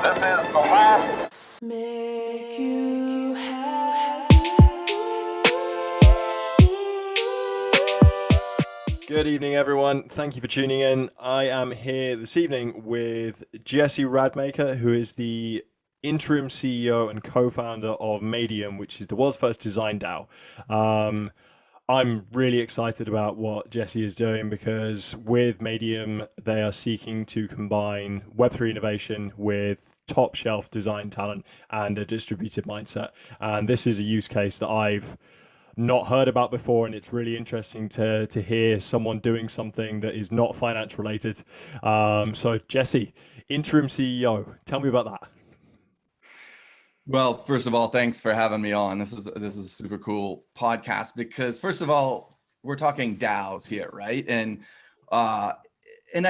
This is the last. Make you happy. Good evening, everyone. Thank you for tuning in. I am here this evening with Jesse Radmaker, who is the interim CEO and co-founder of Medium, which is the world's first design DAO. I'm really excited about what Jesse is doing because with Medium, they are seeking to combine Web3 innovation with top shelf design talent and a distributed mindset. And this is a use case that I've not heard about before, and it's really interesting to hear someone doing something that is not finance related. So Jesse, interim CEO, tell me about that. Well, first of all, thanks for having me on. This is a super cool podcast because first of all, we're talking DAOs here, right? And I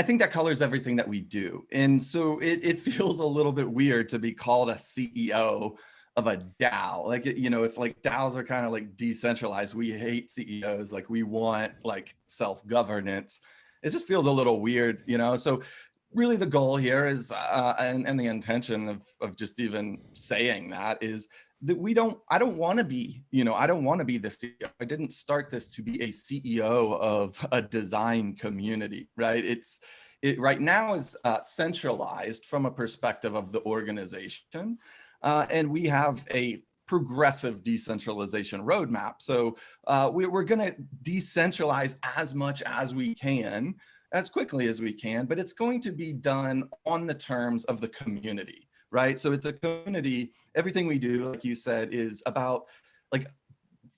think that colors everything that we do. And so it feels a little bit weird to be called a CEO of a DAO. Like, if like DAOs are kind of like decentralized, we hate CEOs, like we want like self-governance. It just feels a little weird, So really the goal here is, and the intention of just even saying that is that I don't want to be the CEO. I didn't start this to be a CEO of a design community, right? It right now is centralized from a perspective of the organization. And we have a progressive decentralization roadmap. So we're going to decentralize as much as we can, as quickly as we can, but it's going to be done on the terms of the community, right? So it's a community. Everything we do, like you said, is about like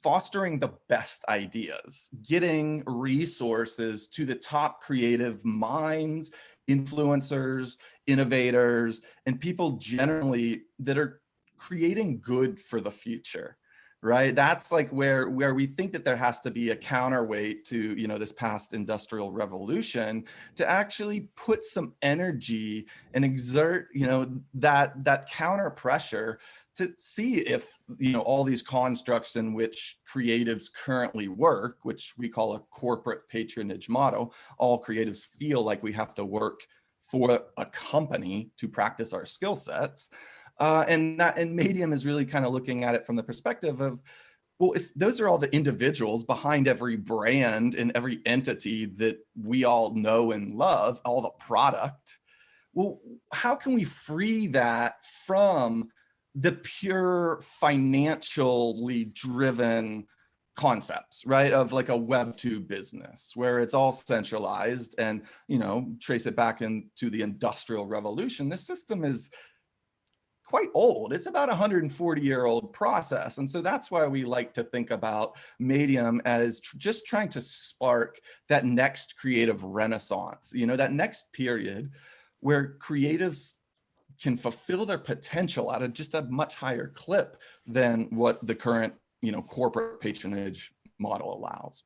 fostering the best ideas, getting resources to the top creative minds, influencers, innovators, and people generally that are creating good for the future. Right, that's like where we think that there has to be a counterweight to this past industrial revolution to actually put some energy and exert that counter pressure to see if all these constructs in which creatives currently work, which we call a corporate patronage model, all creatives feel like we have to work for a company to practice our skill sets. And Medium is really kind of looking at it from the perspective of, well, if those are all the individuals behind every brand and every entity that we all know and love, all the product, well, how can we free that from the pure financially driven concepts, right? Of like a Web2 business where it's all centralized and, trace it back into the Industrial Revolution. This system is quite old. It's about a 140-year-old process. And so that's why we like to think about Medium as just trying to spark that next creative renaissance, that next period where creatives can fulfill their potential at just a much higher clip than what the current, corporate patronage model allows.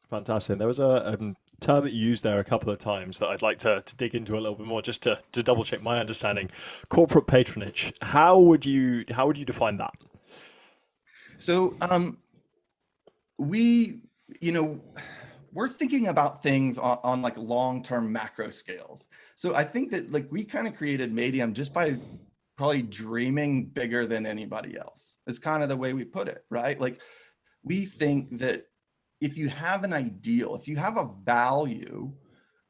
Fantastic. There was a term that you used there a couple of times that I'd like to dig into a little bit more, just to double check my understanding. Corporate patronage. How would you define that? So we're thinking about things on like long-term macro scales. So I think that like we kind of created Medium just by probably dreaming bigger than anybody else. Is kind of the way we put it, right? Like we think that if you have an ideal, if you have a value,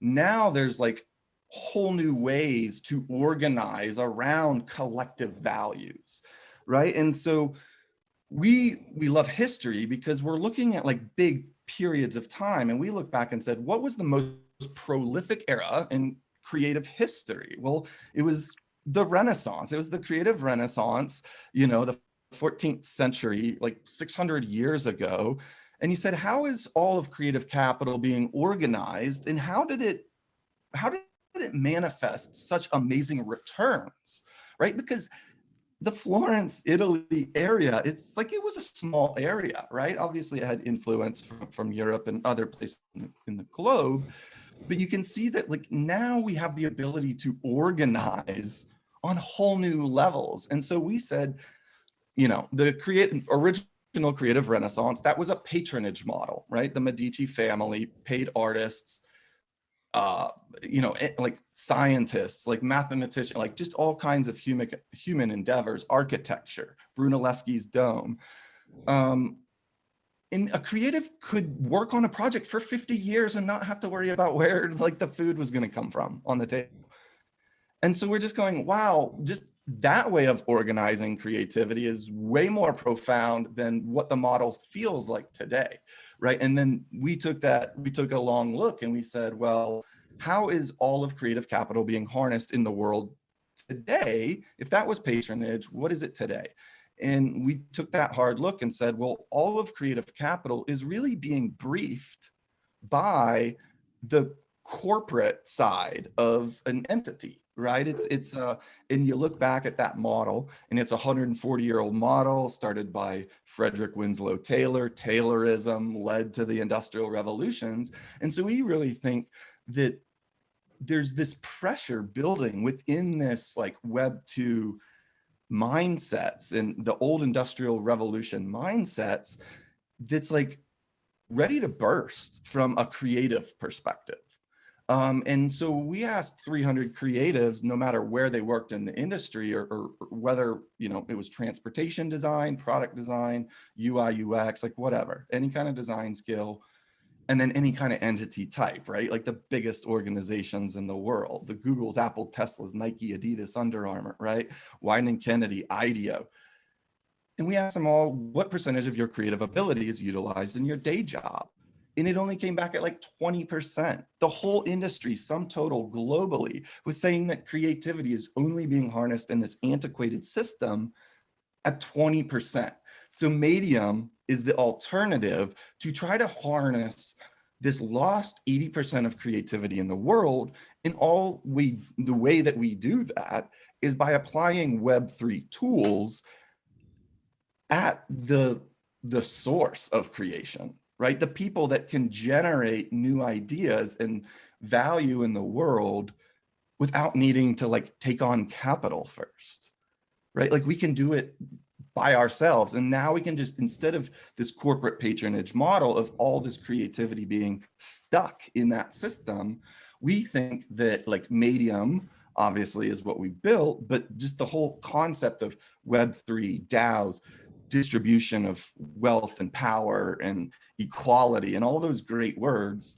now there's like whole new ways to organize around collective values, right? And so we love history because we're looking at like big periods of time, and we look back and said, what was the most prolific era in creative history? Well, it was the Renaissance. It was the creative Renaissance, the 14th century, like 600 years ago. And you said, how is all of creative capital being organized, and how did it manifest such amazing returns, right? Because the Florence, Italy area, it's like it was a small area, right? Obviously, it had influence from Europe and other places in the globe, but you can see that like now we have the ability to organize on whole new levels. And so we said, the original creative renaissance, that was a patronage model, right? The Medici family paid artists like scientists, like mathematicians, like just all kinds of human endeavors, architecture, Brunelleschi's dome. And a creative could work on a project for 50 years and not have to worry about where like the food was going to come from on the table. And so we're just going, wow, just that way of organizing creativity is way more profound than what the model feels like today, right? And then we took a long look and we said, well, how is all of creative capital being harnessed in the world today? If that was patronage, what is it today? And we took that hard look and said, well, all of creative capital is really being briefed by the corporate side of an entity, right? And you look back at that model, and it's a 140-year-old model started by Frederick Winslow Taylor. Taylorism led to the Industrial Revolutions. And so we really think that there's this pressure building within this like Web 2 mindsets and the old Industrial Revolution mindsets that's like ready to burst from a creative perspective. And so we asked 300 creatives, no matter where they worked in the industry or whether, it was transportation design, product design, UI, UX, like whatever, any kind of design skill, and then any kind of entity type, right? Like the biggest organizations in the world, the Googles, Apple, Teslas, Nike, Adidas, Under Armour, right? Wieden Kennedy, IDEO. And we asked them all, what percentage of your creative ability is utilized in your day job? And it only came back at like 20%. The whole industry, sum total globally, was saying that creativity is only being harnessed in this antiquated system at 20%. So Medium is the alternative to try to harness this lost 80% of creativity in the world. And the way that we do that is by applying Web3 tools at the source of creation, right? The people that can generate new ideas and value in the world without needing to like take on capital first, right? Like we can do it by ourselves. And now we can just, instead of this corporate patronage model of all this creativity being stuck in that system, we think that like Medium obviously is what we built, but just the whole concept of Web3, DAOs, distribution of wealth and power and equality and all those great words,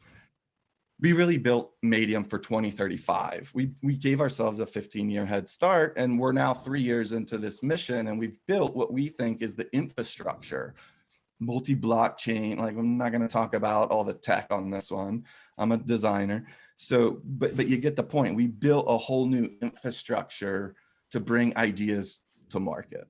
we really built Medium for 2035. We gave ourselves a 15-year head start, and we're now 3 years into this mission, and we've built what we think is the infrastructure, multi-blockchain. Like, I'm not going to talk about all the tech on this one. I'm a designer. So, but you get the point. We built a whole new infrastructure to bring ideas to market.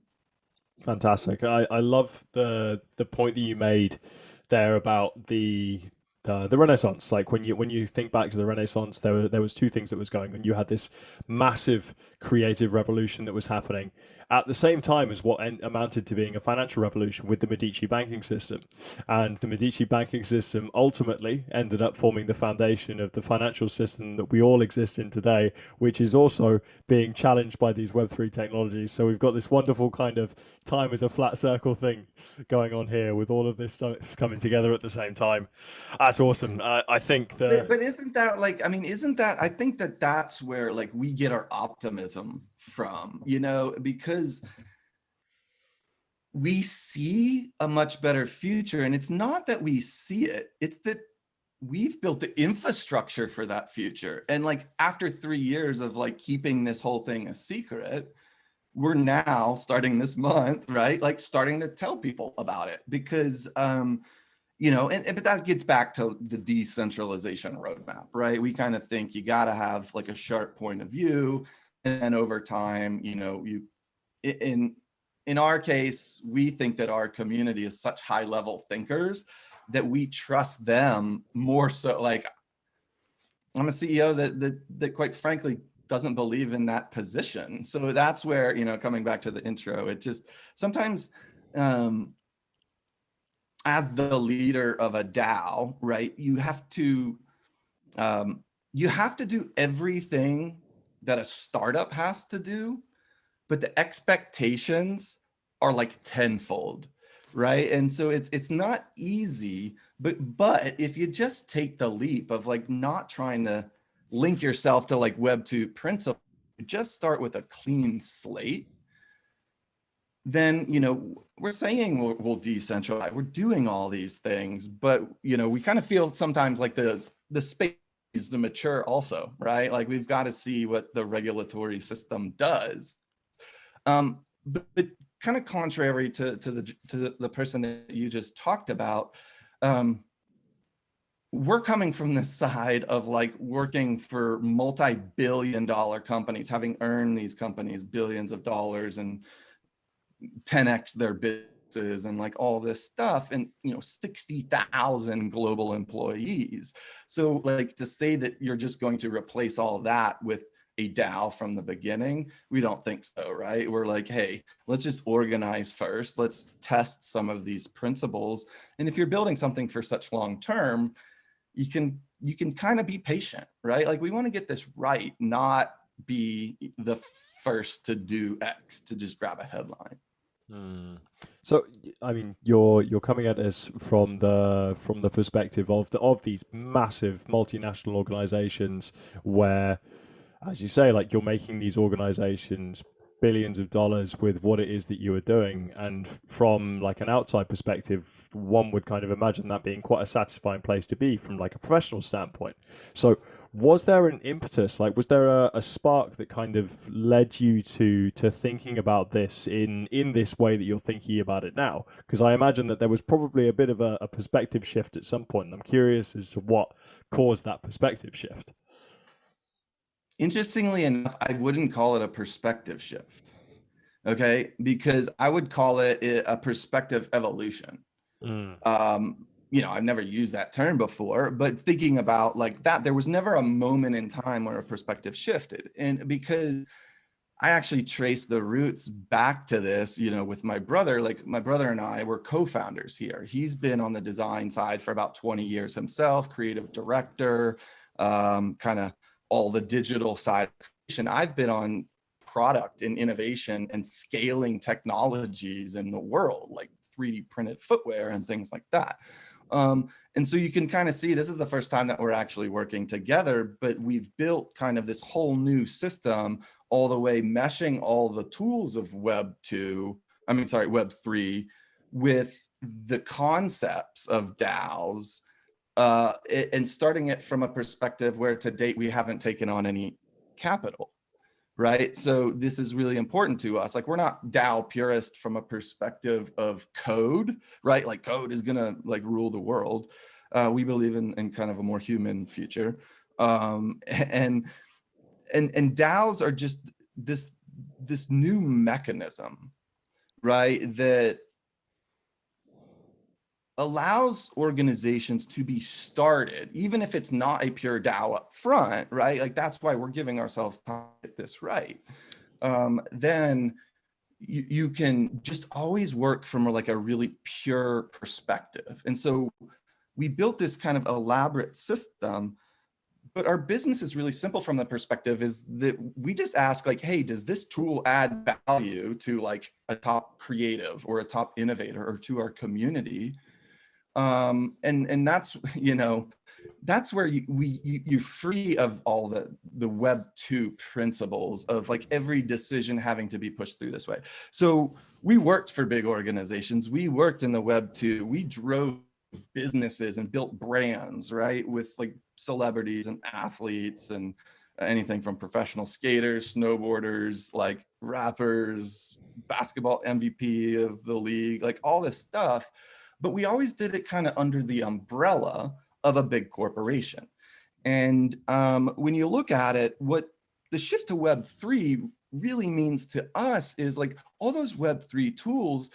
Fantastic. I love the point that you made there about the Renaissance. Like when you think back to the Renaissance, there was two things that was going on. You had this massive creative revolution that was happening at the same time as what amounted to being a financial revolution with the Medici banking system. And the Medici banking system ultimately ended up forming the foundation of the financial system that we all exist in today, which is also being challenged by these Web3 technologies. So we've got this wonderful kind of time as a flat circle thing going on here with all of this stuff coming together at the same time. That's awesome. I think But isn't that like, I think that that's where like we get our optimism from, because we see a much better future. And it's not that we see it, it's that we've built the infrastructure for that future. And like after 3 years of like keeping this whole thing a secret, we're now starting this month, right? Like starting to tell people about it because, but that gets back to the decentralization roadmap, right? We kind of think you got to have like a sharp point of view. And over time, in our case, we think that our community is such high level thinkers that we trust them more so. Like I'm a CEO that quite frankly doesn't believe in that position. So that's where, coming back to the intro, it just sometimes, as the leader of a DAO, right, you have to do everything that a startup has to do, but the expectations are like tenfold, right? And so it's not easy, but if you just take the leap of like not trying to link yourself to like Web 2 principles, just start with a clean slate, then, you know, we're saying we'll decentralize, we're doing all these things, but, you know, we kind of feel sometimes like the space is to mature also, right? Like we've got to see what the regulatory system does. But kind of contrary to the person that you just talked about, we're coming from the side of like working for multi-billion-dollar companies, having earned these companies billions of dollars and 10x their businesses and like all this stuff, and you know, 60,000 global employees. So like to say that you're just going to replace all of that with a DAO from the beginning, we don't think so, right? We're like, hey, let's just organize first. Let's test some of these principles. And if you're building something for such long term, you can kind of be patient, right? Like we want to get this right, not be the first to do X to just grab a headline. So, I mean, you're coming at this from the perspective of these massive multinational organizations where, as you say, like you're making these organizations billions of dollars with what it is that you are doing. And from like an outside perspective, one would kind of imagine that being quite a satisfying place to be from like a professional standpoint. So was there an impetus, like was there a spark that kind of led you to thinking about this in this way that you're thinking about it now? Because I imagine that there was probably a bit of a perspective shift at some point. And I'm curious as to what caused that perspective shift. Interestingly enough, I wouldn't call it a perspective shift, okay? Because I would call it a perspective evolution. You know, I've never used that term before, but thinking about like that, there was never a moment in time where a perspective shifted. And because I actually traced the roots back to this, you know, with my brother, like my brother and I were co-founders here. He's been on the design side for about 20 years himself, creative director, kind of all the digital side of creation. I've been on product and innovation and scaling technologies in the world, like 3D printed footwear and things like that. And so you can kind of see this is the first time that we're actually working together, but we've built kind of this whole new system all the way meshing all the tools of Web 3 with the concepts of DAOs, and starting it from a perspective where to date we haven't taken on any capital, right? So this is really important to us. Like we're not DAO purist from a perspective of code, right? Like code is gonna like rule the world. We believe in kind of a more human future, and DAOs are just this new mechanism, right? That allows organizations to be started, even if it's not a pure DAO up front, right? Like that's why we're giving ourselves time to get this right. Then you can just always work from like a really pure perspective. And so we built this kind of elaborate system, but our business is really simple from the perspective is that we just ask like, hey, does this tool add value to like a top creative or a top innovator or to our community? And that's, you know, that's where you're free of all the Web 2 principles of like every decision having to be pushed through this way. So we worked for big organizations. We worked in the Web 2. We drove businesses and built brands, right? With like celebrities and athletes and anything from professional skaters, snowboarders, like rappers, basketball MVP of the league, like all this stuff. But we always did it kind of under the umbrella of a big corporation. And when you look at it, what the shift to Web 3 really means to us is like all those Web 3 tools,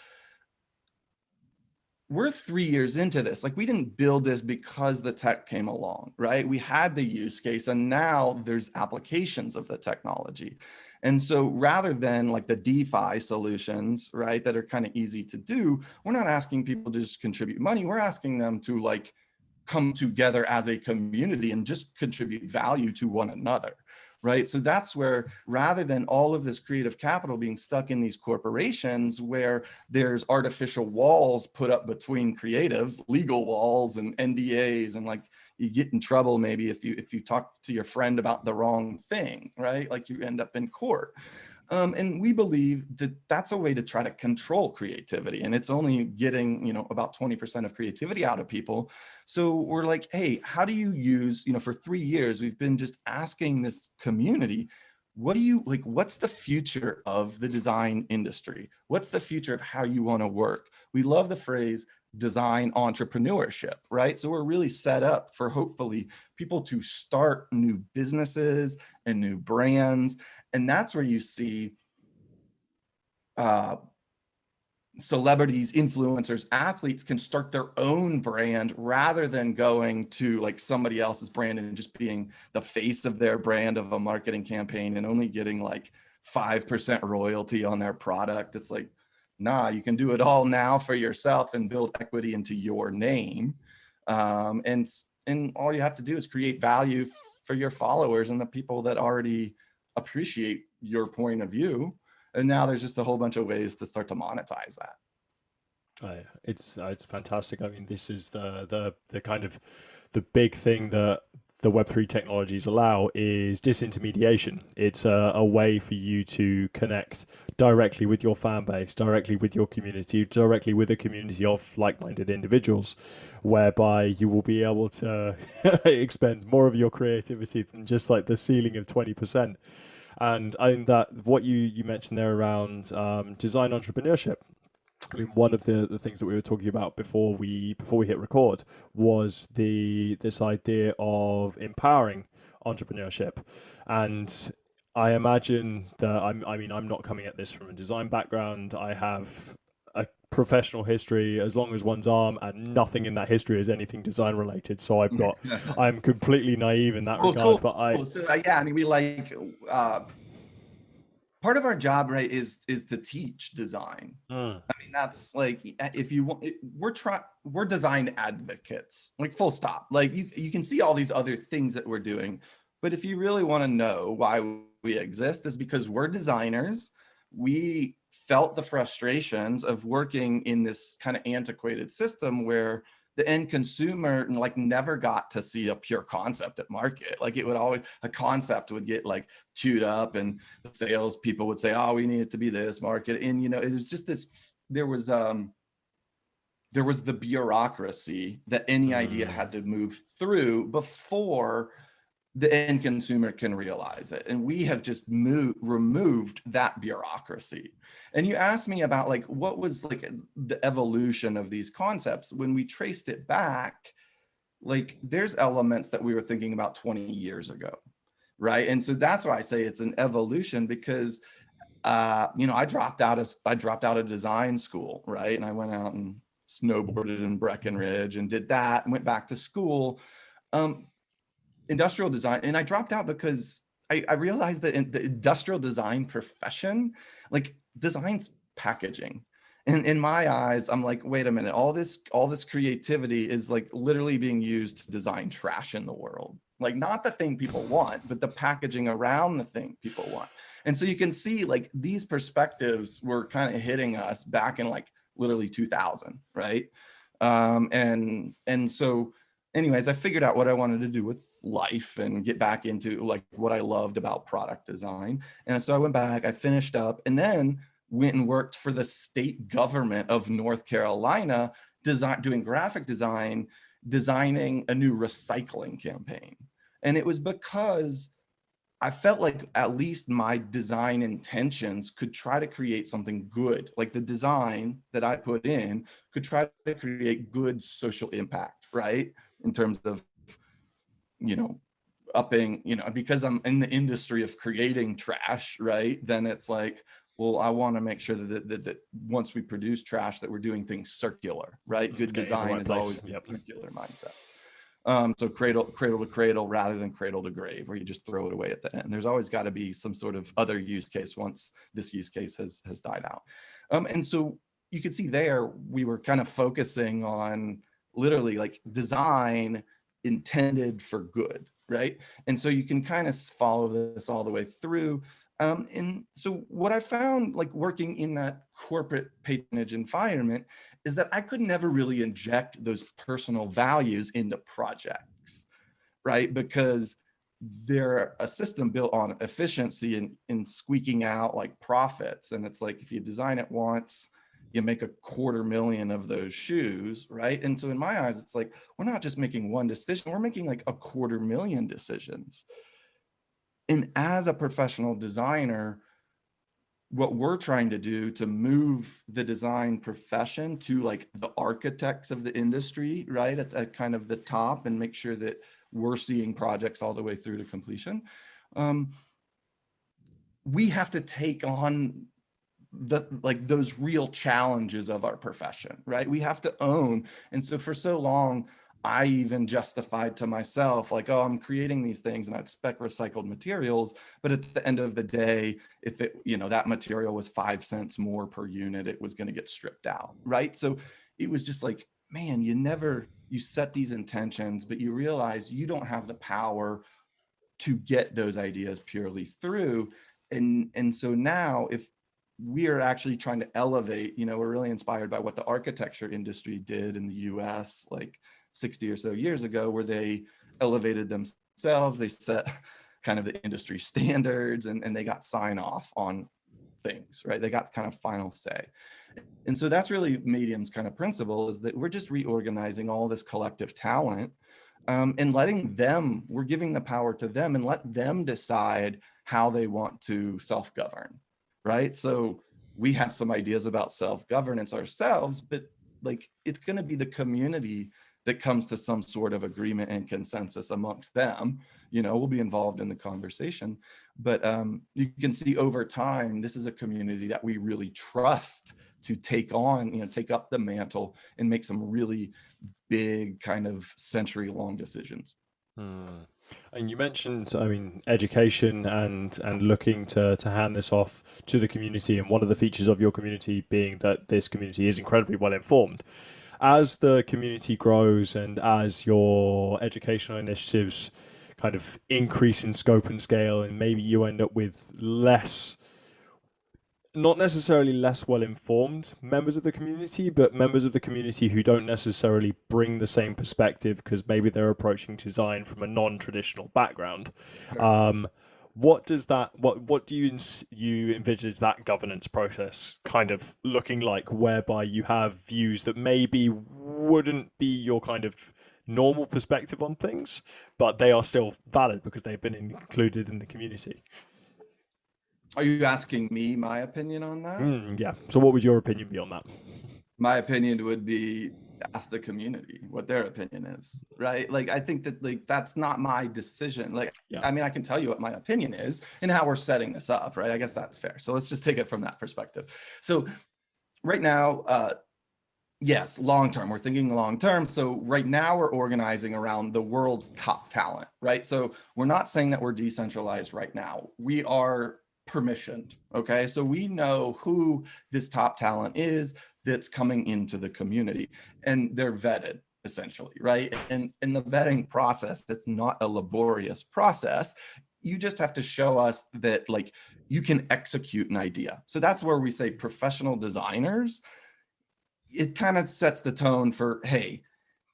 we're 3 years into this. Like we didn't build this because the tech came along, right? We had the use case and now there's applications of the technology. And so rather than like the DeFi solutions, right, that are kind of easy to do, we're not asking people to just contribute money. We're asking them to like come together as a community and just contribute value to one another, right? So that's where rather than all of this creative capital being stuck in these corporations where there's artificial walls put up between creatives, legal walls and NDAs and like, you get in trouble maybe if you talk to your friend about the wrong thing, right? Like you end up in court. And we believe that that's a way to try to control creativity, and it's only getting, you know, about 20% of creativity out of people. So we're like, hey, how do you use, you know, for 3 years, we've been just asking this community, what do you like, what's the future of the design industry? What's the future of how you want to work? We love the phrase design entrepreneurship, right? So we're really set up for hopefully people to start new businesses and new brands. And that's where you see celebrities, influencers, athletes can start their own brand rather than going to like somebody else's brand and just being the face of their brand of a marketing campaign and only getting like 5% royalty on their product. It's like, nah, you can do it all now for yourself and build equity into your name. And all you have to do is create value for your followers and the people that already appreciate your point of view. And now there's just a whole bunch of ways to start to monetize that. It's fantastic. I mean, this is the kind of the big thing that the Web3 technologies allow is disintermediation. It's a way for you to connect directly with your fan base, directly with your community, directly with a community of like-minded individuals, whereby you will be able to expend more of your creativity than just like the ceiling of 20%. And I think that what you mentioned there around design entrepreneurship, I mean, one of the things that we were talking about before we hit record was this idea of empowering entrepreneurship. And I imagine that I'm not coming at this from a design background. I have a professional history as long as one's arm, and nothing in that history is anything design related. So I'm completely naive in that regard. Cool. But So, yeah, I mean, we like part of our job, right, is to teach design. I mean, that's like, if you want, we're design advocates, like full stop. Like you can see all these other things that we're doing, but if you really want to know why we exist, is because we're designers. We felt the frustrations of working in this kind of antiquated system where the end consumer like never got to see a pure concept at market. Like it would always, a concept would get like chewed up and the sales people would say, oh, we need it to be this market. And, you know, it was just this, there was the bureaucracy that any idea had to move through before the end consumer can realize it. And we have just removed that bureaucracy. And you asked me about like, what was like the evolution of these concepts? When we traced it back, like there's elements that we were thinking about 20 years ago, right? And so that's why I say it's an evolution, because you know, I dropped out of design school, right? And I went out and snowboarded in Breckenridge and did that and went back to school. Industrial design, and I dropped out because I realized that in the industrial design profession, like design's packaging. And in my eyes, I'm like, wait a minute, all this creativity is like literally being used to design trash in the world. Like not the thing people want, but the packaging around the thing people want. And so you can see like these perspectives were kind of hitting us back in like literally 2000, right? And so anyways, I figured out what I wanted to do with life and get back into like what I loved about product design. And so I went back, I finished up, and then went and worked for the state government of North Carolina, doing graphic design, designing a new recycling campaign. And it was because I felt like at least my design intentions could try to create something good. Like the design that I put in could try to create good social impact, right? In terms of, you know, upping, you know, because I'm in the industry of creating trash, right? Then it's like, well, I want to make sure that once we produce trash, that we're doing things circular, right? Good design is always a circular mindset. So cradle to cradle rather than cradle to grave, where you just throw it away at the end. There's always got to be some sort of other use case once this use case has died out. And so you can see there, we were kind of focusing on literally like design intended for good, right? And so you can kind of follow this all the way through. And so what I found, like working in that corporate patronage environment, is that I could never really inject those personal values into projects. right? Because they're a system built on efficiency and squeaking out like profits. And it's like, if you design it once, you make $250,000 of those shoes, right? And so in my eyes, it's like, we're not just making one decision, we're making like $250,000 decisions. And as a professional designer, what we're trying to do to move the design profession to like the architects of the industry, right, at kind of the top, and make sure that we're seeing projects all the way through to completion. We have to take on those real challenges of our profession, right? We have to own. And so for so long, I even justified to myself, like, oh, I'm creating these things and I expect recycled materials. But at the end of the day, if it, that material was 5 cents more per unit, it was going to get stripped out, right? So it was just like, man, you set these intentions, but you realize you don't have the power to get those ideas purely through. And so now, if we are actually trying to elevate, we're really inspired by what the architecture industry did in the US like 60 or so years ago, where they elevated themselves, they set kind of the industry standards, and they got sign off on things, right? They got kind of final say. And so that's really Medium's kind of principle, is that we're just reorganizing all this collective talent, and we're giving the power to them, and let them decide how they want to self-govern, right? So we have some ideas about self-governance ourselves, but like, it's going to be the community that comes to some sort of agreement and consensus amongst them. We'll be involved in the conversation, but you can see over time, this is a community that we really trust to take up the mantle and make some really big kind of century-long decisions. And you mentioned, education and looking to hand this off to the community, and one of the features of your community being that this community is incredibly well informed. As the community grows and as your educational initiatives kind of increase in scope and scale, and maybe you end up with not necessarily less well-informed members of the community, but members of the community who don't necessarily bring the same perspective because maybe they're approaching design from a non-traditional background. Sure. What do you envisage that governance process kind of looking like, whereby you have views that maybe wouldn't be your kind of normal perspective on things, but they are still valid because they've been included in the community? Are you asking me my opinion on that? Yeah. So what would your opinion be on that? My opinion would be, ask the community what their opinion is, right? Like, I think that that's not my decision. Like, yeah. I can tell you what my opinion is and how we're setting this up, right? I guess that's fair. So let's just take it from that perspective. So right now, yes, long-term, we're thinking long-term. So right now we're organizing around the world's top talent, right? So we're not saying that we're decentralized right now. We are permissioned, okay? So we know who this top talent is that's coming into the community, and they're vetted essentially, right? And in the vetting process, that's not a laborious process. You just have to show us that like you can execute an idea. So that's where we say professional designers. It kind of sets the tone for, hey,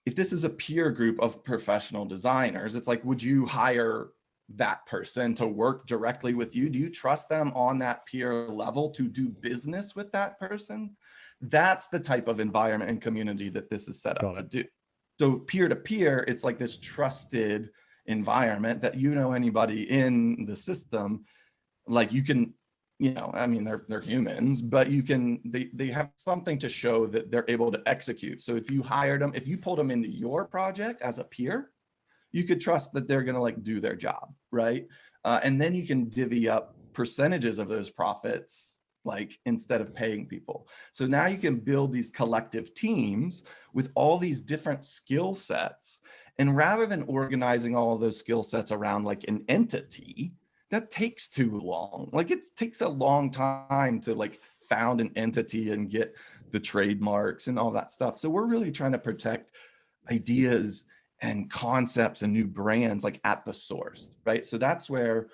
if this is a peer group of professional designers, it's like, would you hire that person to work directly with you? Do you trust them on that peer level to do business with that person? That's the type of environment and community that this is set up to do. So peer to peer, it's like this trusted environment that anybody in the system, like you can, they're humans, but they have something to show that they're able to execute. So if you hired them, if you pulled them into your project as a peer, you could trust that they're going to like do their job, right? And then you can divvy up percentages of those profits, like instead of paying people. So now you can build these collective teams with all these different skill sets. And rather than organizing all of those skill sets around like an entity, that takes too long. Like it takes a long time to like found an entity and get the trademarks and all that stuff. So we're really trying to protect ideas and concepts and new brands like at the source, right? So that's where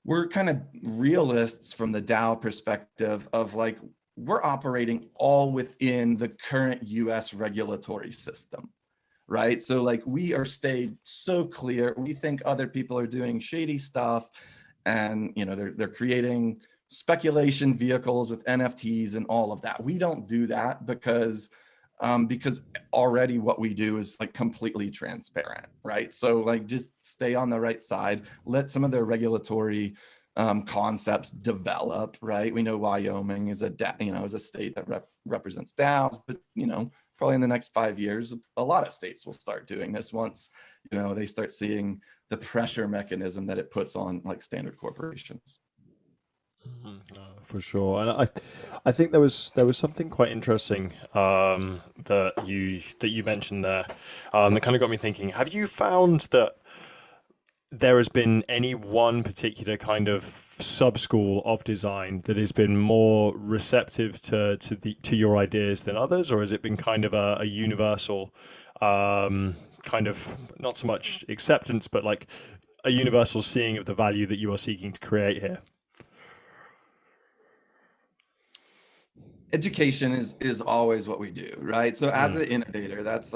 we're kind of realists from the DAO perspective of like, we're operating all within the current US regulatory system, right? So like we are stayed so clear. We think other people are doing shady stuff, and they're creating speculation vehicles with NFTs and all of that. We don't do that because already what we do is like completely transparent, right? So like just stay on the right side, let some of the regulatory concepts develop, right? We know Wyoming is is a state that represents DAOs, but probably in the next 5 years, a lot of states will start doing this once they start seeing the pressure mechanism that it puts on like standard corporations. For sure, and I think there was something quite interesting that you mentioned there, that kind of got me thinking. Have you found that there has been any one particular kind of sub school of design that has been more receptive to your ideas than others, or has it been kind of a universal kind of, not so much acceptance, but like a universal seeing of the value that you are seeking to create here? Education is always what we do, right? So as an innovator, that's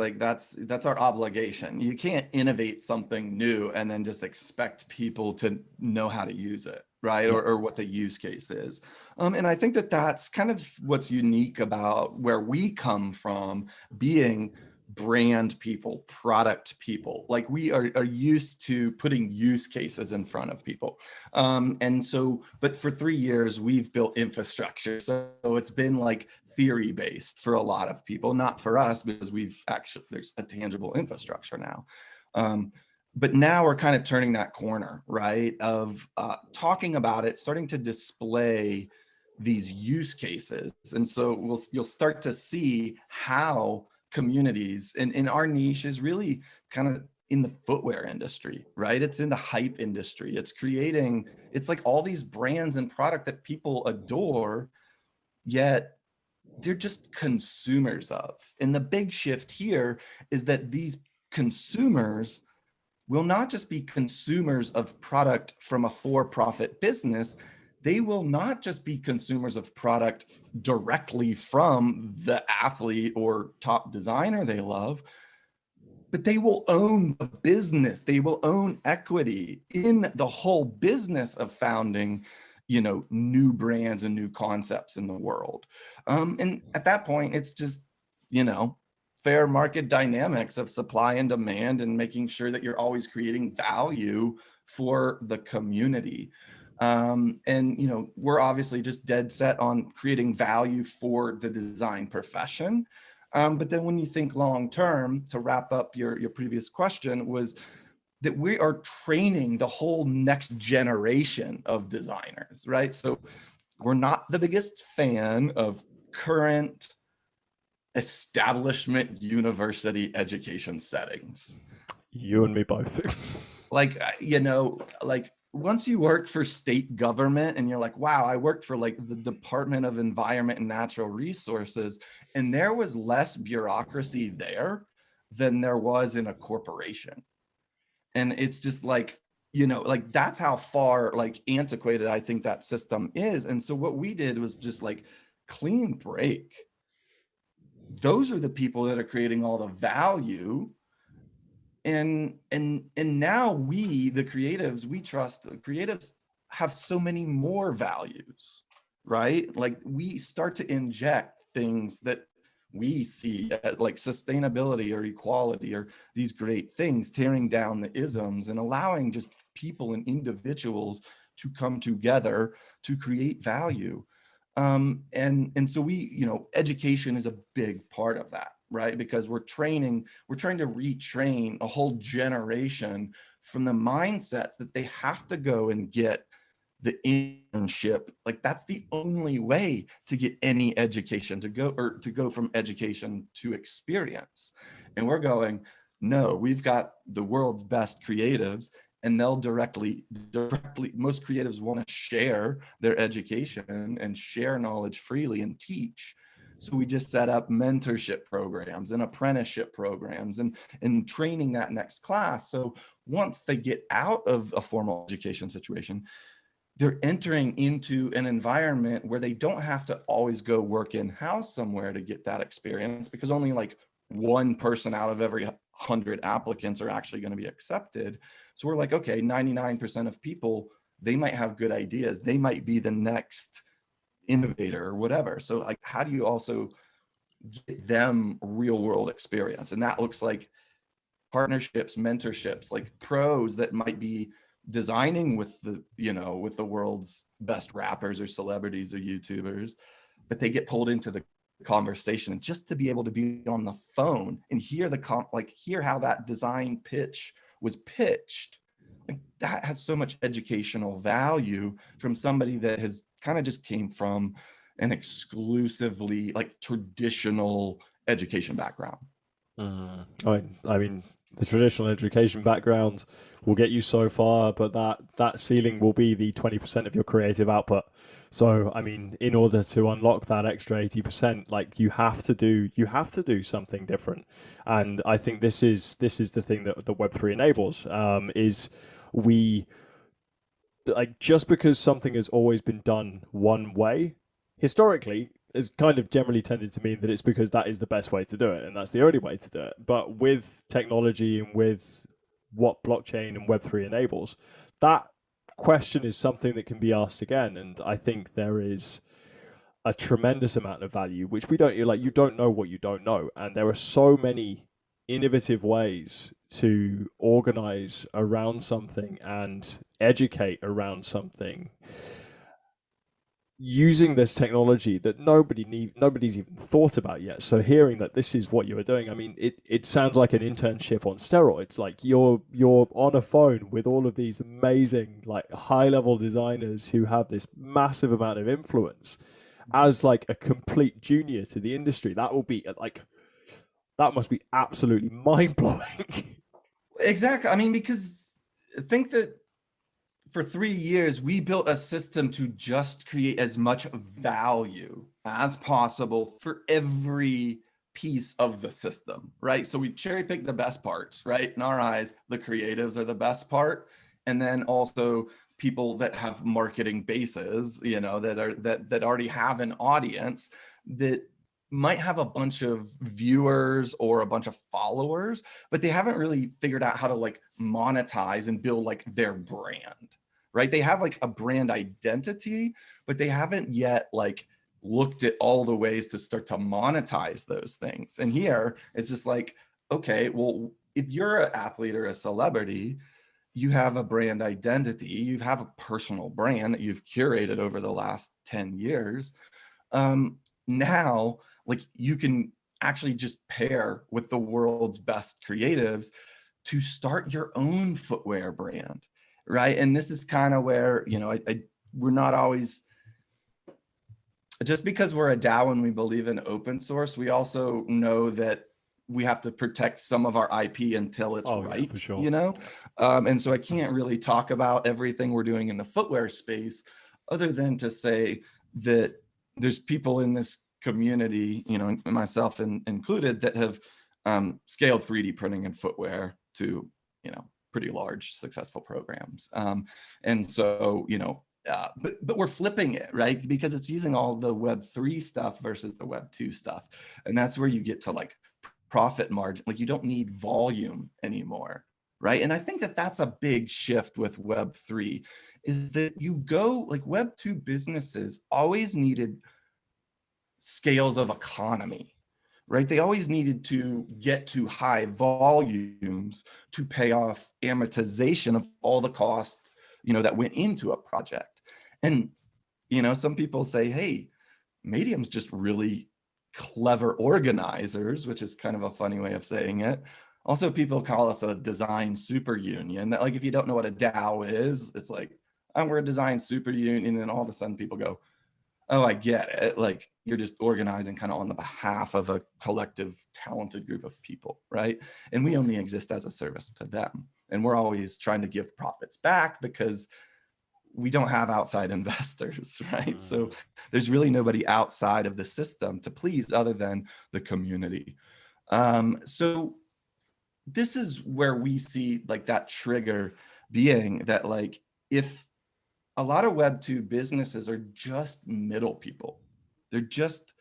our obligation. You can't innovate something new and then just expect people to know how to use it, right? Or what the use case is. And I think that's kind of what's unique about where we come from, being brand people, product people. Like we are used to putting use cases in front of people. And so, but for 3 years, we've built infrastructure. So it's been like theory based for a lot of people, not for us, because there's a tangible infrastructure now. But now we're kind of turning that corner, right? Of talking about it, starting to display these use cases. And so you'll start to see how communities, and in our niche is really kind of in the footwear industry, right? It's in the hype industry. It's like all these brands and product that people adore, yet they're just consumers of. And the big shift here is that these consumers will not just be consumers of product from a for-profit business. They will not just be consumers of product directly from the athlete or top designer they love, but they will own the business. They will own equity in the whole business of founding, new brands and new concepts in the world. And at that point, it's just, fair market dynamics of supply and demand, and making sure that you're always creating value for the community. And we're obviously just dead set on creating value for the design profession. But then when you think long term, to wrap up your previous question, was that we are training the whole next generation of designers, right? So we're not the biggest fan of current establishment university education settings. You and me both. Like once you work for state government and you're like, wow, I worked for like the Department of Environment and Natural Resources, and there was less bureaucracy there than there was in a corporation. And it's just like, that's how far like antiquated I think that system is. And so what we did was just like clean break. Those are the people that are creating all the value. And now we, the creatives, we trust the creatives have so many more values, right? Like we start to inject things that we see like sustainability or equality or these great things, tearing down the isms and allowing just people and individuals to come together to create value. And so education is a big part of that, right? Because we're trying to retrain a whole generation from the mindsets that they have to go and get the internship. Like that's the only way to get any education, to go from education to experience. And we're going, no, we've got the world's best creatives, and they'll directly, most creatives want to share their education and share knowledge freely and teach. So we just set up mentorship programs and apprenticeship programs and training that next class. So once they get out of a formal education situation, they're entering into an environment where they don't have to always go work in-house somewhere to get that experience, because only like one person out of every 100 applicants are actually going to be accepted. So we're like, okay, 99% of people, they might have good ideas. They might be the next innovator or whatever. So like, how do you also get them real world experience? And that looks like partnerships, mentorships, like pros that might be designing with the, with the world's best rappers or celebrities or YouTubers, but they get pulled into the conversation just to be able to be on the phone and hear hear how that design pitch was pitched. Like, that has so much educational value from somebody that has kind of just came from an exclusively like traditional education background. I mean, the traditional education background will get you so far, but that ceiling will be the 20% of your creative output. So, I mean, in order to unlock that extra 80%, like you have to do something different. And I think this is the thing that the Web3 enables. Is we like, just because something has always been done one way historically has kind of generally tended to mean that it's because that is the best way to do it and that's the only way to do it. But with technology and with what blockchain and Web3 enables, that question is something that can be asked again. And I think there is a tremendous amount of value, which you don't know what you don't know. And there are so many innovative ways to organize around something and educate around something using this technology that nobody's even thought about yet. So hearing that this is what you are doing, I mean, it sounds like an internship on steroids. Like you're on a phone with all of these amazing, like high level designers who have this massive amount of influence as like a complete junior to the industry. That will be like, that must be absolutely mind blowing. Exactly. I mean, because think that for 3 years, we built a system to just create as much value as possible for every piece of the system, right? So we cherry pick the best parts, right? In our eyes, the creatives are the best part. And then also people that have marketing bases, that already have an audience that might have a bunch of viewers or a bunch of followers, but they haven't really figured out how to like monetize and build like their brand, right? They have like a brand identity, but they haven't yet like looked at all the ways to start to monetize those things. And here it's just like, okay, well, if you're an athlete or a celebrity, you have a brand identity, you have a personal brand that you've curated over the last 10 years. Now, like you can actually just pair with the world's best creatives to start your own footwear brand, right? And this is kind of where, we're not always, just because we're a DAO and we believe in open source, we also know that we have to protect some of our IP until it's right, yeah, for sure. And so I can't really talk about everything we're doing in the footwear space other than to say that there's people in this community, myself included, that have scaled 3D printing and footwear to, pretty large successful programs. And so, but we're flipping it, right? Because it's using all the Web3 stuff versus the Web2 stuff. And that's where you get to like profit margin. Like you don't need volume anymore, right? And I think that that's a big shift with Web3 is that you go like Web2 businesses always needed scales of economy, right? They always needed to get to high volumes to pay off amortization of all the cost, that went into a project. And, some people say, hey, Medium's just really clever organizers, which is kind of a funny way of saying it. Also, people call us a design super union. That like, if you don't know what a DAO is, it's like, we're a design super union. And then all of a sudden people go, oh, I get it. Like you're just organizing kind of on the behalf of a collective, talented group of people, right? And we only exist as a service to them. And we're always trying to give profits back because we don't have outside investors, right? So there's really nobody outside of the system to please other than the community. So this is where we see like that trigger being that like, if a lot of Web2 businesses are just middle people, they're just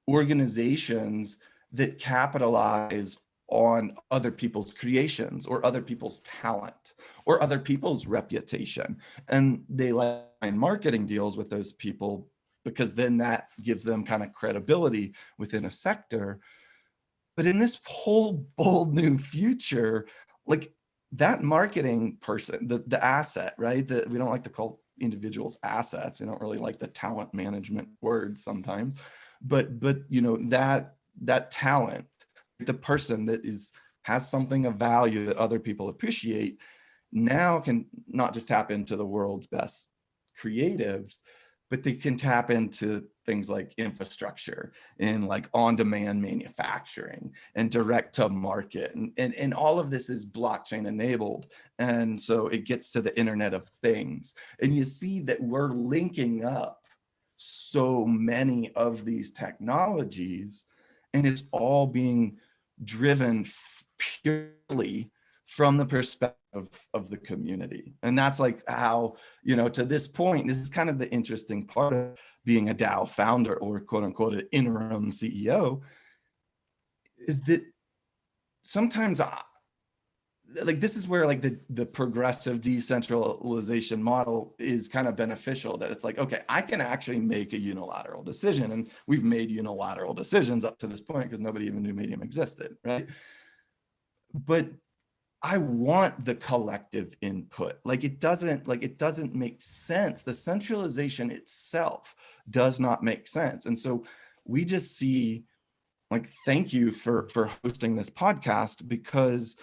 organizations that capitalize on other people's creations or other people's talent or other people's reputation. And they like marketing deals with those people because then that gives them kind of credibility within a sector. But in this whole bold new future, like that marketing person, the asset, right? We don't like to call individuals assets. We don't really like the talent management word sometimes, but you know, that talent, the person that has something of value that other people appreciate, now can not just tap into the world's best creatives, but they can tap into things like infrastructure and like on-demand manufacturing and direct to market. And all of this is blockchain enabled. And so it gets to the Internet of Things. And you see that we're linking up so many of these technologies, and it's all being driven purely from the perspective of the community. And that's like how, you know, to this point, this is kind of the interesting part of being a DAO founder or quote unquote an interim CEO, is that sometimes like this is where like the progressive decentralization model is kind of beneficial, that it's like, okay, I can actually make a unilateral decision. And we've made unilateral decisions up to this point because nobody even knew Medium existed, right? But I want the collective input. Like it doesn't make sense. The centralization itself does not make sense. And so we just see, like, thank you for hosting this podcast, because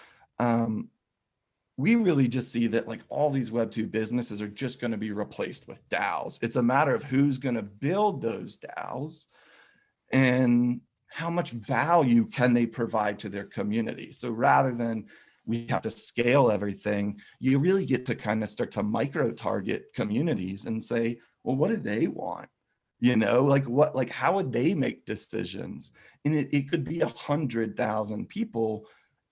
we really just see that like all these Web2 businesses are just going to be replaced with DAOs. It's a matter of who's going to build those DAOs and how much value can they provide to their community. So rather than we have to scale everything, you really get to kind of start to micro target communities and say, well, what do they want? You know, like what, like how would they make decisions? And it could be 100,000 people.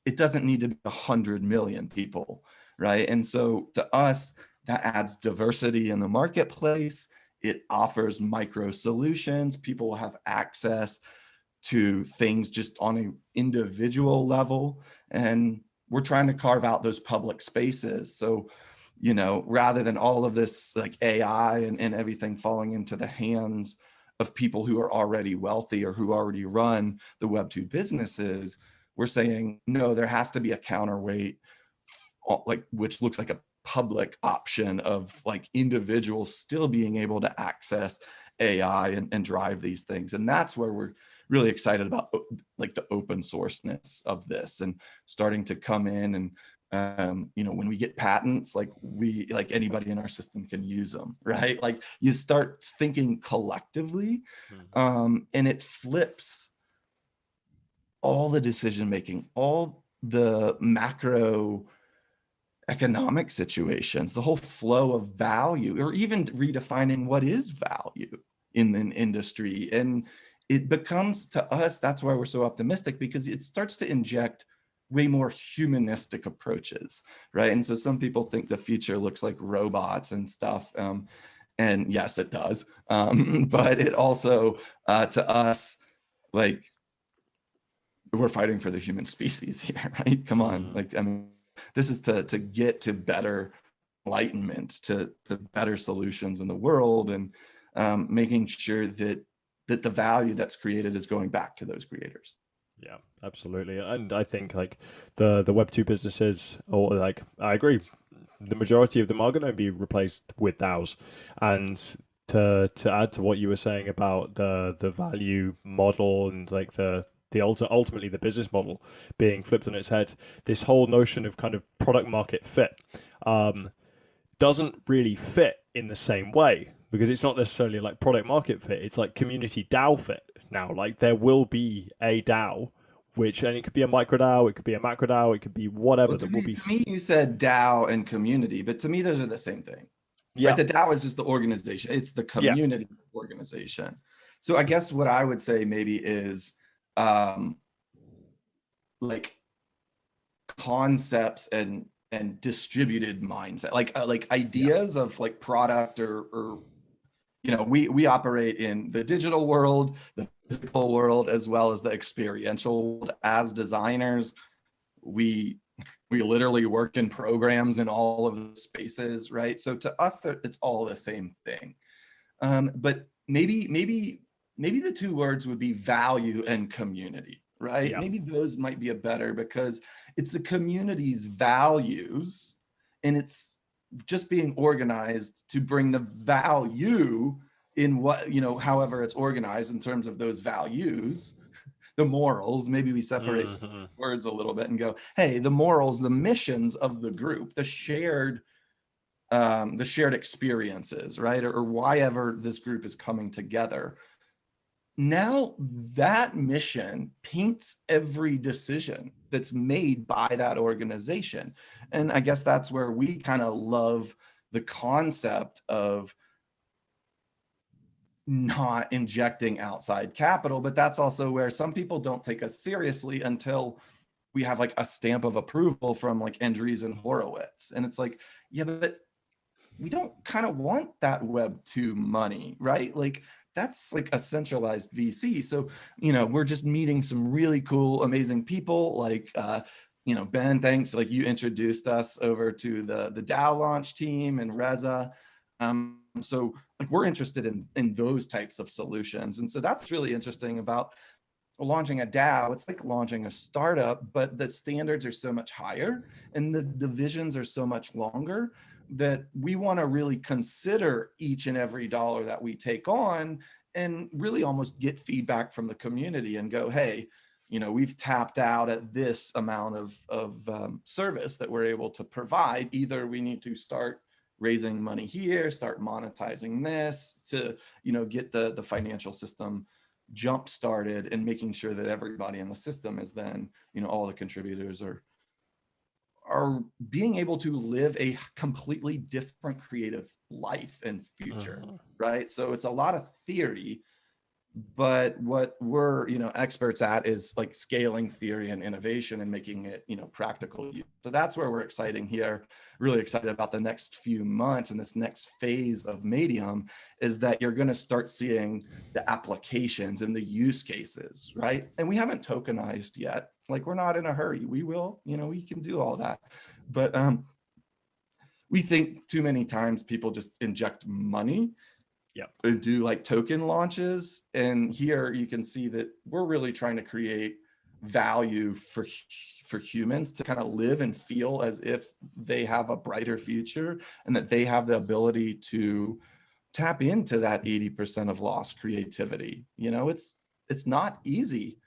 It doesn't need to be 100 million people, right? And so to us, that adds diversity in the marketplace. It offers micro solutions. People will have access to things just on an individual level. And we're trying to carve out those public spaces. So, you know, rather than all of this like AI and everything falling into the hands of people who are already wealthy or who already run the Web2 businesses, we're saying, no, there has to be a counterweight, like, which looks like a public option of like individuals still being able to access AI and drive these things. And that's where we're really excited about like the open sourceness of this and starting to come in and you know, when we get patents, like anybody in our system can use them, right? Like you start thinking collectively, and it flips all the decision making, all the macro economic situations, the whole flow of value, or even redefining what is value in an industry. And it becomes, to us, that's why we're so optimistic, because it starts to inject way more humanistic approaches, right? And so some people think the future looks like robots and stuff. And yes, it does. But it also, to us, like, we're fighting for the human species here, right? Come on. Like, I mean, this is to get to better enlightenment, to better solutions in the world, and making sure that the value that's created is going back to those creators. Yeah, absolutely. And I think like the Web2 businesses, or like, I agree, the majority of them are going to be replaced with DAOs. And to add to what you were saying about the value model and like ultimately the business model being flipped on its head, this whole notion of kind of product market fit doesn't really fit in the same way, because it's not necessarily like product market fit, it's like community DAO fit now. Like there will be a DAO, and it could be a micro DAO, it could be a macro DAO, it could be whatever. Well, to me, you said DAO and community, but to me, those are the same thing. Yeah. Right? The DAO is just the organization. It's the community organization. So I guess what I would say maybe is like concepts and distributed mindset, like ideas of like product or you know, we operate in the digital world, the physical world as well as the experiential world. As designers, we literally work in programs in all of the spaces, right? So to us, it's all the same thing. But maybe the two words would be value and community, right? Yeah. Maybe those might be a better, because it's the community's values, and it's just being organized to bring the value in what, however it's organized in terms of those values, the morals. Maybe we separate words a little bit and go, hey, the morals, the missions of the group, the shared experiences, right? Or why ever this group is coming together. Now that mission paints every decision that's made by that organization. And I guess that's where we kind of love the concept of not injecting outside capital, but that's also where some people don't take us seriously until we have like a stamp of approval from like Andreessen and Horowitz. And it's like, yeah, but we don't kind of want that Web 2 money, right? Like that's like a centralized VC. So, we're just meeting some really cool, amazing people like, Ben, thanks. Like you introduced us over to the DAO launch team and Reza. So like we're interested in those types of solutions. And so that's really interesting about launching a DAO. It's like launching a startup, but the standards are so much higher and the divisions are so much longer that we want to really consider each and every dollar that we take on and really almost get feedback from the community and go, hey, we've tapped out at this amount of service that we're able to provide. Either we need to start raising money here, start monetizing this to, get the financial system jump started, and making sure that everybody in the system is then, all the contributors are being able to live a completely different creative life and future, right? So it's a lot of theory, but what we're experts at is like scaling theory and innovation and making it practical use. So that's where we're really excited about the next few months and this next phase of Medium, is that you're going to start seeing the applications and the use cases, right? And we haven't tokenized yet. Like we're not in a hurry. We will, we can do all that, but we think too many times people just inject money and do like token launches. And here you can see that we're really trying to create value for humans to kind of live and feel as if they have a brighter future and that they have the ability to tap into that 80% of lost creativity. It's not easy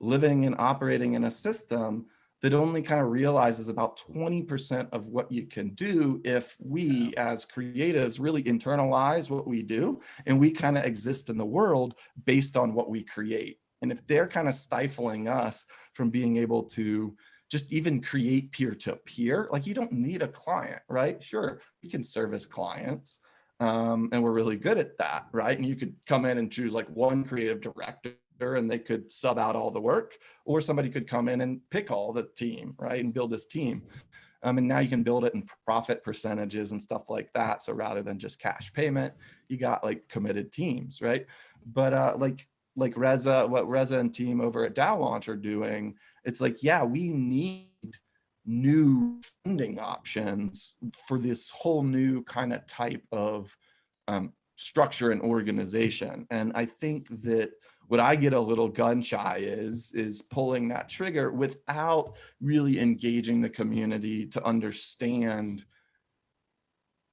living and operating in a system that only kind of realizes about 20% of what you can do if we as creatives really internalize what we do and we kind of exist in the world based on what we create. And if they're kind of stifling us from being able to just even create peer-to-peer, like you don't need a client, right? Sure, we can service clients and we're really good at that, right? And you could come in and choose like one creative director and they could sub out all the work, or somebody could come in and pick all the team, right? And build this team. And now you can build it in profit percentages and stuff like that. So rather than just cash payment, you got like committed teams, right? But like Reza, what Reza and team over at DAO Launch are doing, it's like, yeah, we need new funding options for this whole new kind of type of structure and organization. And I think that what I get a little gun shy is pulling that trigger without really engaging the community to understand,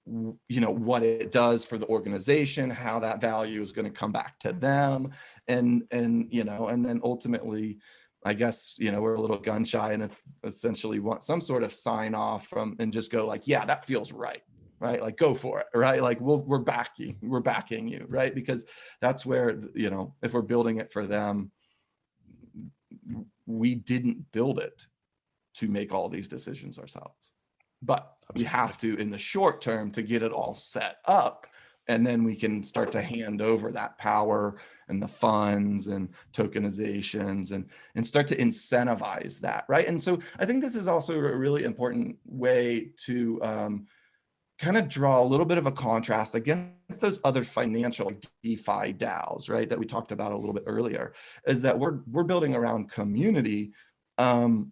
what it does for the organization, how that value is going to come back to them, and then ultimately, I guess, we're a little gun shy and essentially want some sort of sign off from and just go like, yeah, that feels right. Right? Like go for it, right? Like we're backing you, right? Because that's where, if we're building it for them, we didn't build it to make all these decisions ourselves. But we have to, in the short term, to get it all set up. And then we can start to hand over that power and the funds and tokenizations and start to incentivize that, right? And so I think this is also a really important way to kind of draw a little bit of a contrast against those other financial DeFi DAOs, right, that we talked about a little bit earlier, is that we're building around community, and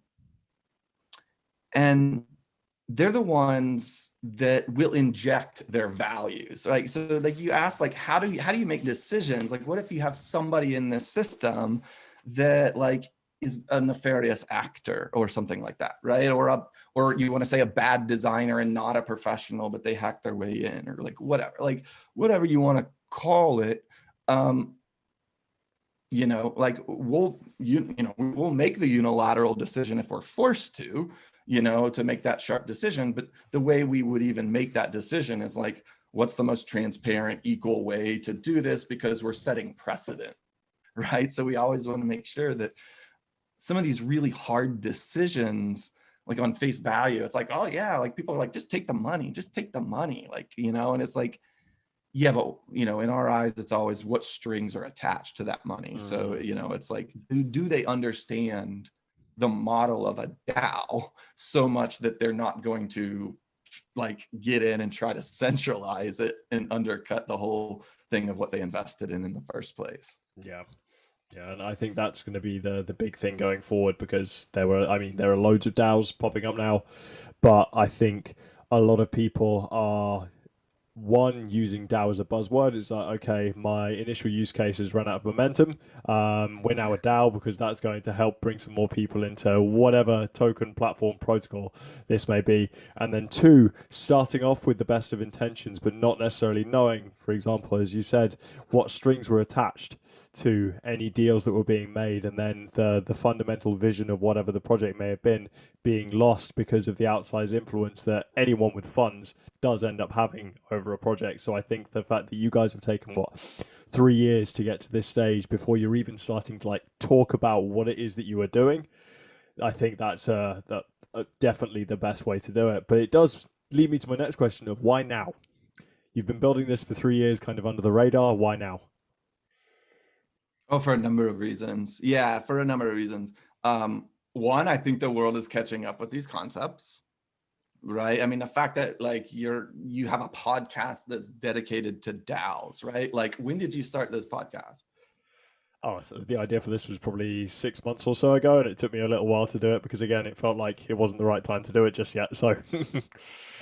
they're the ones that will inject their values, right? So like you ask, like, how do you make decisions? Like, what if you have somebody in this system that like is a nefarious actor or something like that, right? Or you want to say a bad designer and not a professional, but they hack their way in, or like whatever you want to call it. You know, like we'll make the unilateral decision if we're forced to, you know, to make that sharp decision. But the way we would even make that decision is like, what's the most transparent, equal way to do this? Because we're setting precedent, right? So we always want to make sure that some of these really hard decisions, like on face value, it's like, oh yeah, like people are like, just take the money, like, you know, and it's like, yeah, but you know, in our eyes, it's always what strings are attached to that money. So, you know, it's like, do they understand the model of a DAO so much that they're not going to like get in and try to centralize it and undercut the whole thing of what they invested in the first place? Yeah. Yeah, and I think that's going to be the big thing going forward, because there are loads of DAOs popping up now, but I think a lot of people are using DAO as a buzzword. It's like, okay, my initial use case has run out of momentum. We're now a DAO because that's going to help bring some more people into whatever token platform protocol this may be. And then two, starting off with the best of intentions, but not necessarily knowing, for example, as you said, what strings were attached to any deals that were being made, and then the fundamental vision of whatever the project may have been being lost because of the outsized influence that anyone with funds does end up having over a project. So I think the fact that you guys have taken 3 years to get to this stage before you're even starting to like talk about what it is that you are doing, I think that's definitely the best way to do it. But it does lead me to my next question of why now? You've been building this for 3 years, kind of under the radar. Why now? Oh, for a number of reasons. Yeah, for a number of reasons. One, I think the world is catching up with these concepts, right? I mean, the fact that like you have a podcast that's dedicated to DAOs, right? Like, when did you start this podcast? Oh, the idea for this was probably 6 months or so ago, and it took me a little while to do it because, again, it felt like it wasn't the right time to do it just yet. So,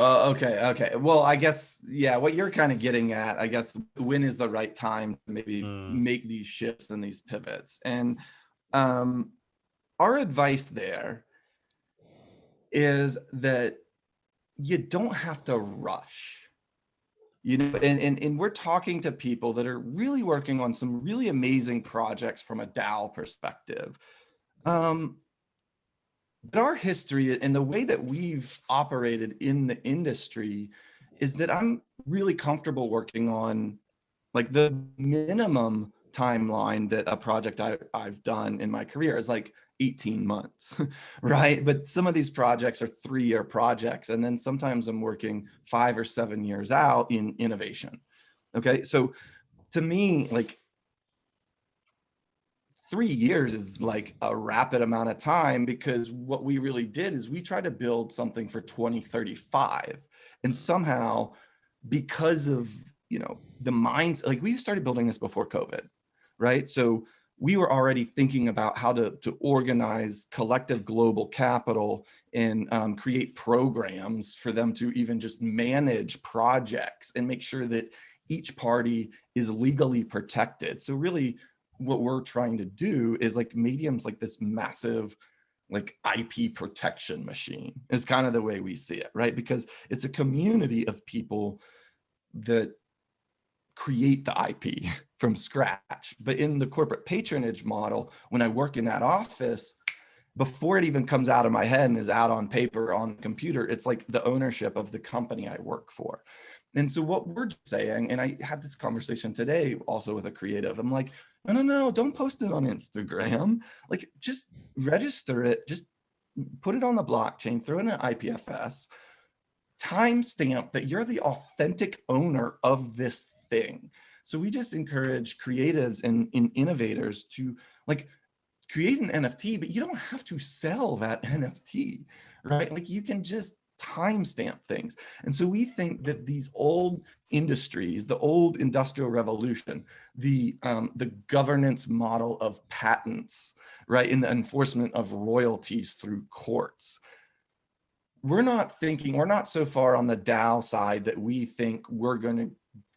Okay. Well, I guess, yeah, what you're kind of getting at, I guess, when is the right time to maybe make these shifts and these pivots? And our advice there is that you don't have to rush. You know, and we're talking to people that are really working on some really amazing projects from a DAO perspective. But our history and the way that we've operated in the industry is that I'm really comfortable working on like the minimum timeline that a project I've done in my career is like 18 months, right? But some of these projects are 3-year projects. And then sometimes I'm working 5 or 7 years out in innovation. Okay. So to me, like 3 years is like a rapid amount of time, because what we really did is we tried to build something for 2035. And somehow, because of, you know, the minds, like we started building this before COVID, right? So we were already thinking about how to organize collective global capital and create programs for them to even just manage projects and make sure that each party is legally protected. So really what we're trying to do is like Medium's like this massive like IP protection machine is kind of the way we see it, right? Because it's a community of people that create the IP from scratch. But in the corporate patronage model, when I work in that office, before it even comes out of my head and is out on paper on the computer, it's like the ownership of the company I work for. And so what we're saying, and I had this conversation today also with a creative, I'm like, no, don't post it on Instagram. Like just register it, just put it on the blockchain, throw it in an IPFS, timestamp that you're the authentic owner of this thing. So we just encourage creatives and innovators to like create an NFT, but you don't have to sell that NFT, right? Like you can just timestamp things. And so we think that these old industries, the old industrial revolution, the governance model of patents, right, in the enforcement of royalties through courts, we're not so far on the DAO side that we think we're going to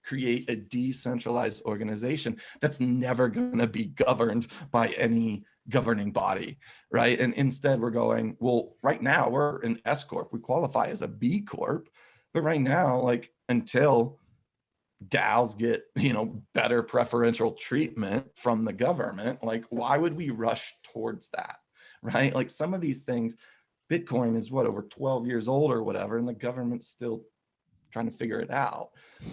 create a decentralized organization that's never going to be governed by any governing body, right? And instead we're going, well, right now we're an S Corp, we qualify as a B Corp, but right now, like, until DAOs get, better preferential treatment from the government, like, why would we rush towards that, right? Like, some of these things, Bitcoin is what, over 12 years old or whatever, and the government's still trying to figure it out.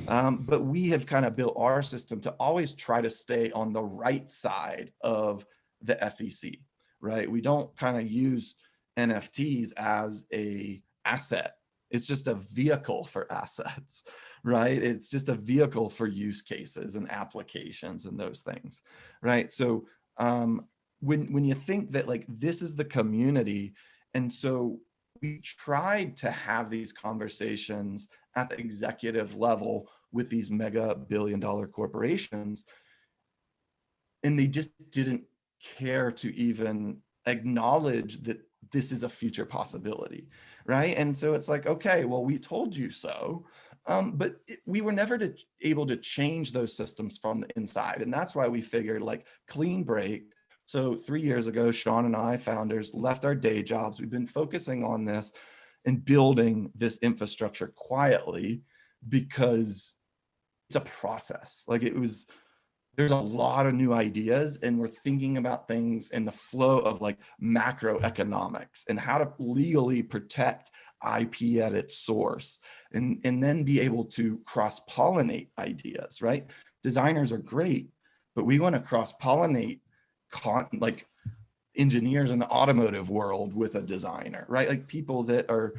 But we have kind of built our system to always try to stay on the right side of the SEC, right? We don't kind of use NFTs as a asset. It's just a vehicle for assets, right? It's just a vehicle for use cases and applications and those things, right? So when you think that, like, this is the community, and so we tried to have these conversations at the executive level with these mega billion-dollar corporations, and they just didn't care to even acknowledge that this is a future possibility, right? And so it's like, okay, well, we told you so, but we were never able to change those systems from the inside. And that's why we figured, like, clean break. So 3 years ago, Sean and I, founders, left our day jobs. We've been focusing on this and building this infrastructure quietly because it's a process. Like, there's a lot of new ideas, and we're thinking about things in the flow of, like, macroeconomics and how to legally protect IP at its source, and then be able to cross-pollinate ideas, right? Designers are great, but we want to cross-pollinate like engineers in the automotive world with a designer, right? Like, people that are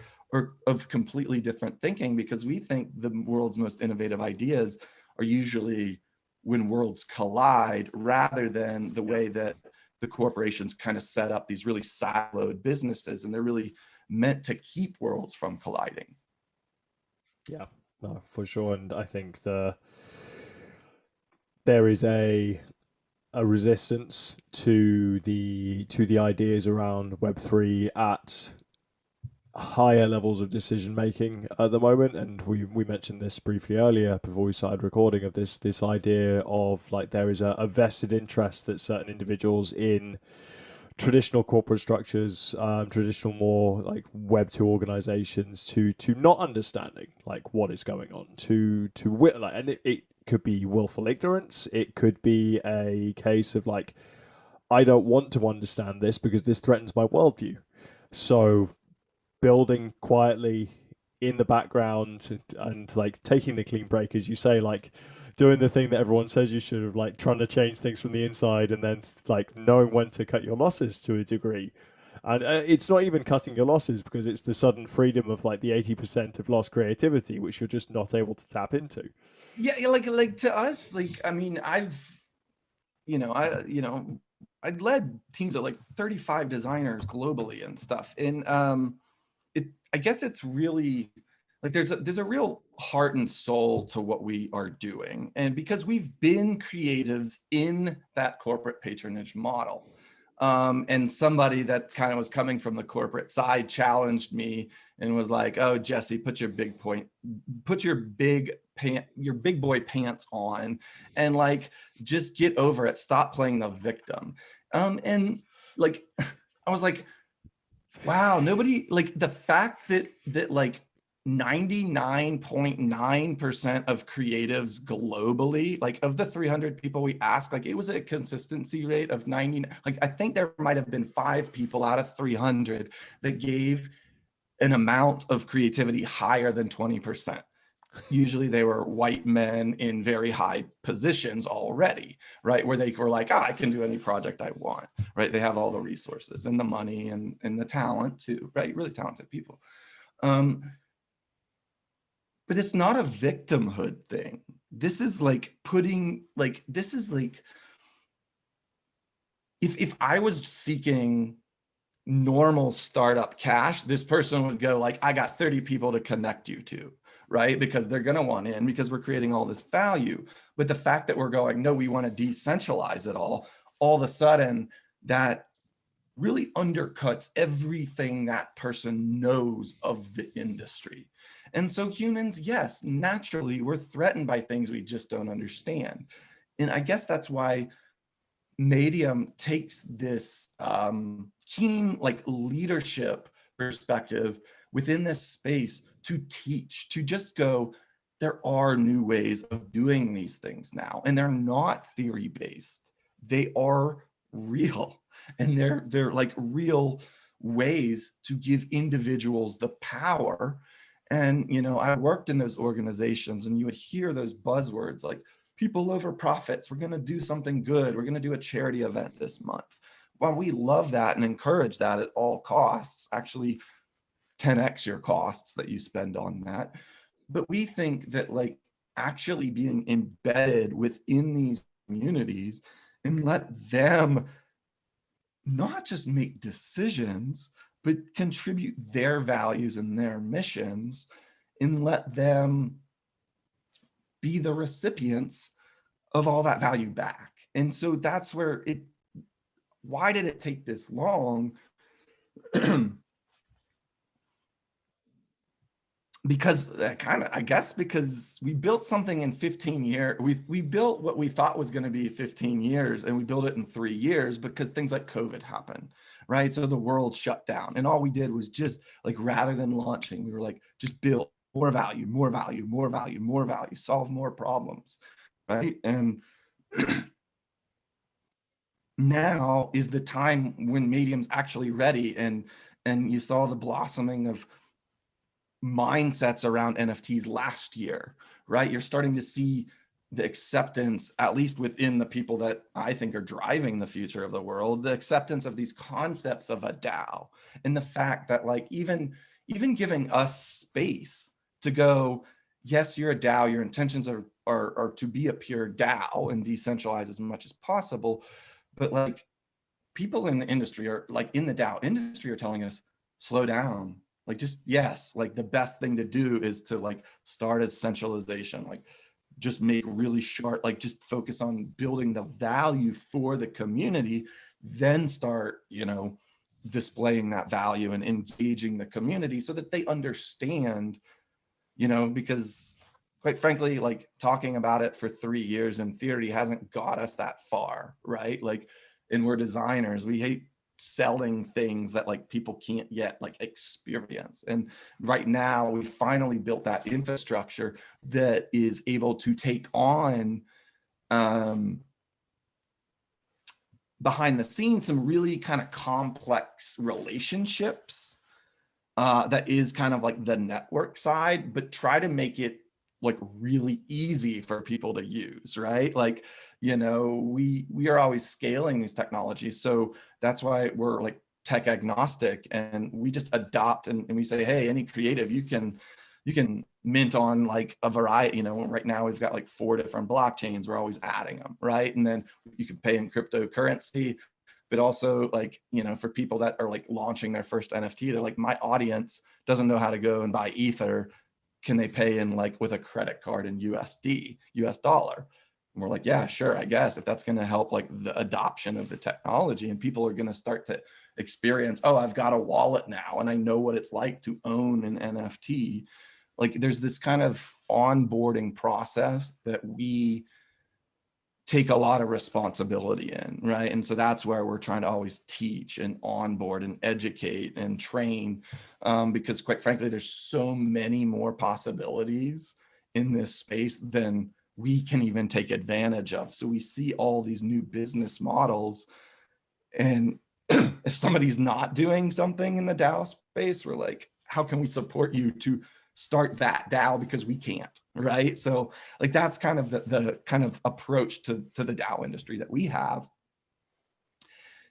of completely different thinking, because we think the world's most innovative ideas are usually when worlds collide, rather than the way that the corporations kind of set up these really siloed businesses, and they're really meant to keep worlds from colliding. Yeah, no, for sure. And I think there is a resistance to the ideas around Web3 at higher levels of decision making at the moment. And we mentioned this briefly earlier before we started recording, of this idea of, like, there is a vested interest that certain individuals in traditional corporate structures, traditional more like Web2 organizations, to not understanding, like, what is going on, like, and it could be willful ignorance. It could be a case of, like, I don't want to understand this because this threatens my worldview. So building quietly in the background and like taking the clean break, as you say, like doing the thing that everyone says you should have, like trying to change things from the inside, and then like knowing when to cut your losses to a degree. And it's not even cutting your losses, because it's the sudden freedom of like the 80% of lost creativity, which you're just not able to tap into. Yeah, like to us, like, I mean, I've led teams of like 35 designers globally and stuff, and I guess it's really like there's a real heart and soul to what we are doing, and because we've been creatives in that corporate patronage model, and somebody that kind of was coming from the corporate side challenged me and was like, "Oh, Jesse, put your big boy pants on, and like just get over it. Stop playing the victim." And like, I was like, wow, nobody, like, the fact that like 99.9% of creatives globally, like of the 300 people we asked, like it was a consistency rate of 90. Like, I think there might have been 5 people out of 300 that gave an amount of creativity higher than 20%. Usually they were white men in very high positions already, right? Where they were like, I can do any project I want, right? They have all the resources and the money and the talent too, right? Really talented people. But it's not a victimhood thing. This is like if I was seeking normal startup cash, this person would go like, I got 30 people to connect you to, right? Because they're going to want in, because we're creating all this value. But the fact that we're going, no, we want to decentralize it all of a sudden that really undercuts everything that person knows of the industry. And so humans, yes, naturally, we're threatened by things we just don't understand. And I guess that's why Medium takes this keen like leadership perspective within this space to teach, to just go, there are new ways of doing these things now, and they're not theory based. They are real, and they're like real ways to give individuals the power. And you know, I worked in those organizations, and you would hear those buzzwords like people over profits. We're going to do something good. We're going to do a charity event this month. While we love that and encourage that at all costs, actually 10x your costs that you spend on that. But we think that like actually being embedded within these communities and let them not just make decisions, but contribute their values and their missions, and let them be the recipients of all that value back. And so that's where why did it take this long? Because I guess because we built something in 15 years. We built what we thought was going to be 15 years, and we built it in 3 years because things like COVID happened, right? So the world shut down, and all we did was just like, rather than launching, we were like, just build more value, more value, more value, more value, solve more problems, right? And now is the time when Medium's actually ready, and you saw the blossoming of mindsets around NFTs last year, right? You're starting to see the acceptance, at least within the people that I think are driving the future of the world, the acceptance of these concepts of a DAO, and the fact that like even giving us space to go, yes, you're a DAO, your intentions are to be a pure DAO and decentralize as much as possible, but like people in the industry are like in the DAO industry are telling us, slow down. Like just, yes, like the best thing to do is to like start as centralization, like just make really sharp, like just focus on building the value for the community, then start, you know, displaying that value and engaging the community so that they understand, you know, because quite frankly, like talking about it for 3 years in theory hasn't got us that far, right? Like, and we're designers, we hate selling things that like people can't yet like experience. And right now we finally built that infrastructure that is able to take on behind the scenes some really kind of complex relationships that is kind of like the network side, but try to make it like really easy for people to use, right? Like, you know, we are always scaling these technologies. So that's why we're like tech agnostic, and we just adopt and we say, hey, any creative, you can mint on like a variety, you know, right now we've got like 4 different blockchains, we're always adding them, right? And then you can pay in cryptocurrency, but also like, you know, for people that are like launching their first NFT, they're like, my audience doesn't know how to go and buy Ether. Can they pay in like with a credit card in USD, US dollar? And we're like, yeah, sure, I guess if that's going to help like the adoption of the technology, and people are going to start to experience, oh, I've got a wallet now and I know what it's like to own an NFT. Like there's this kind of onboarding process that we take a lot of responsibility in, right? And so that's where we're trying to always teach and onboard and educate and train, because quite frankly, there's so many more possibilities in this space than we can even take advantage of. So we see all these new business models, and if somebody's not doing something in the DAO space, we're like, how can we support you to start that DAO, because we can't, right? So like that's kind of the kind of approach to the DAO industry that we have.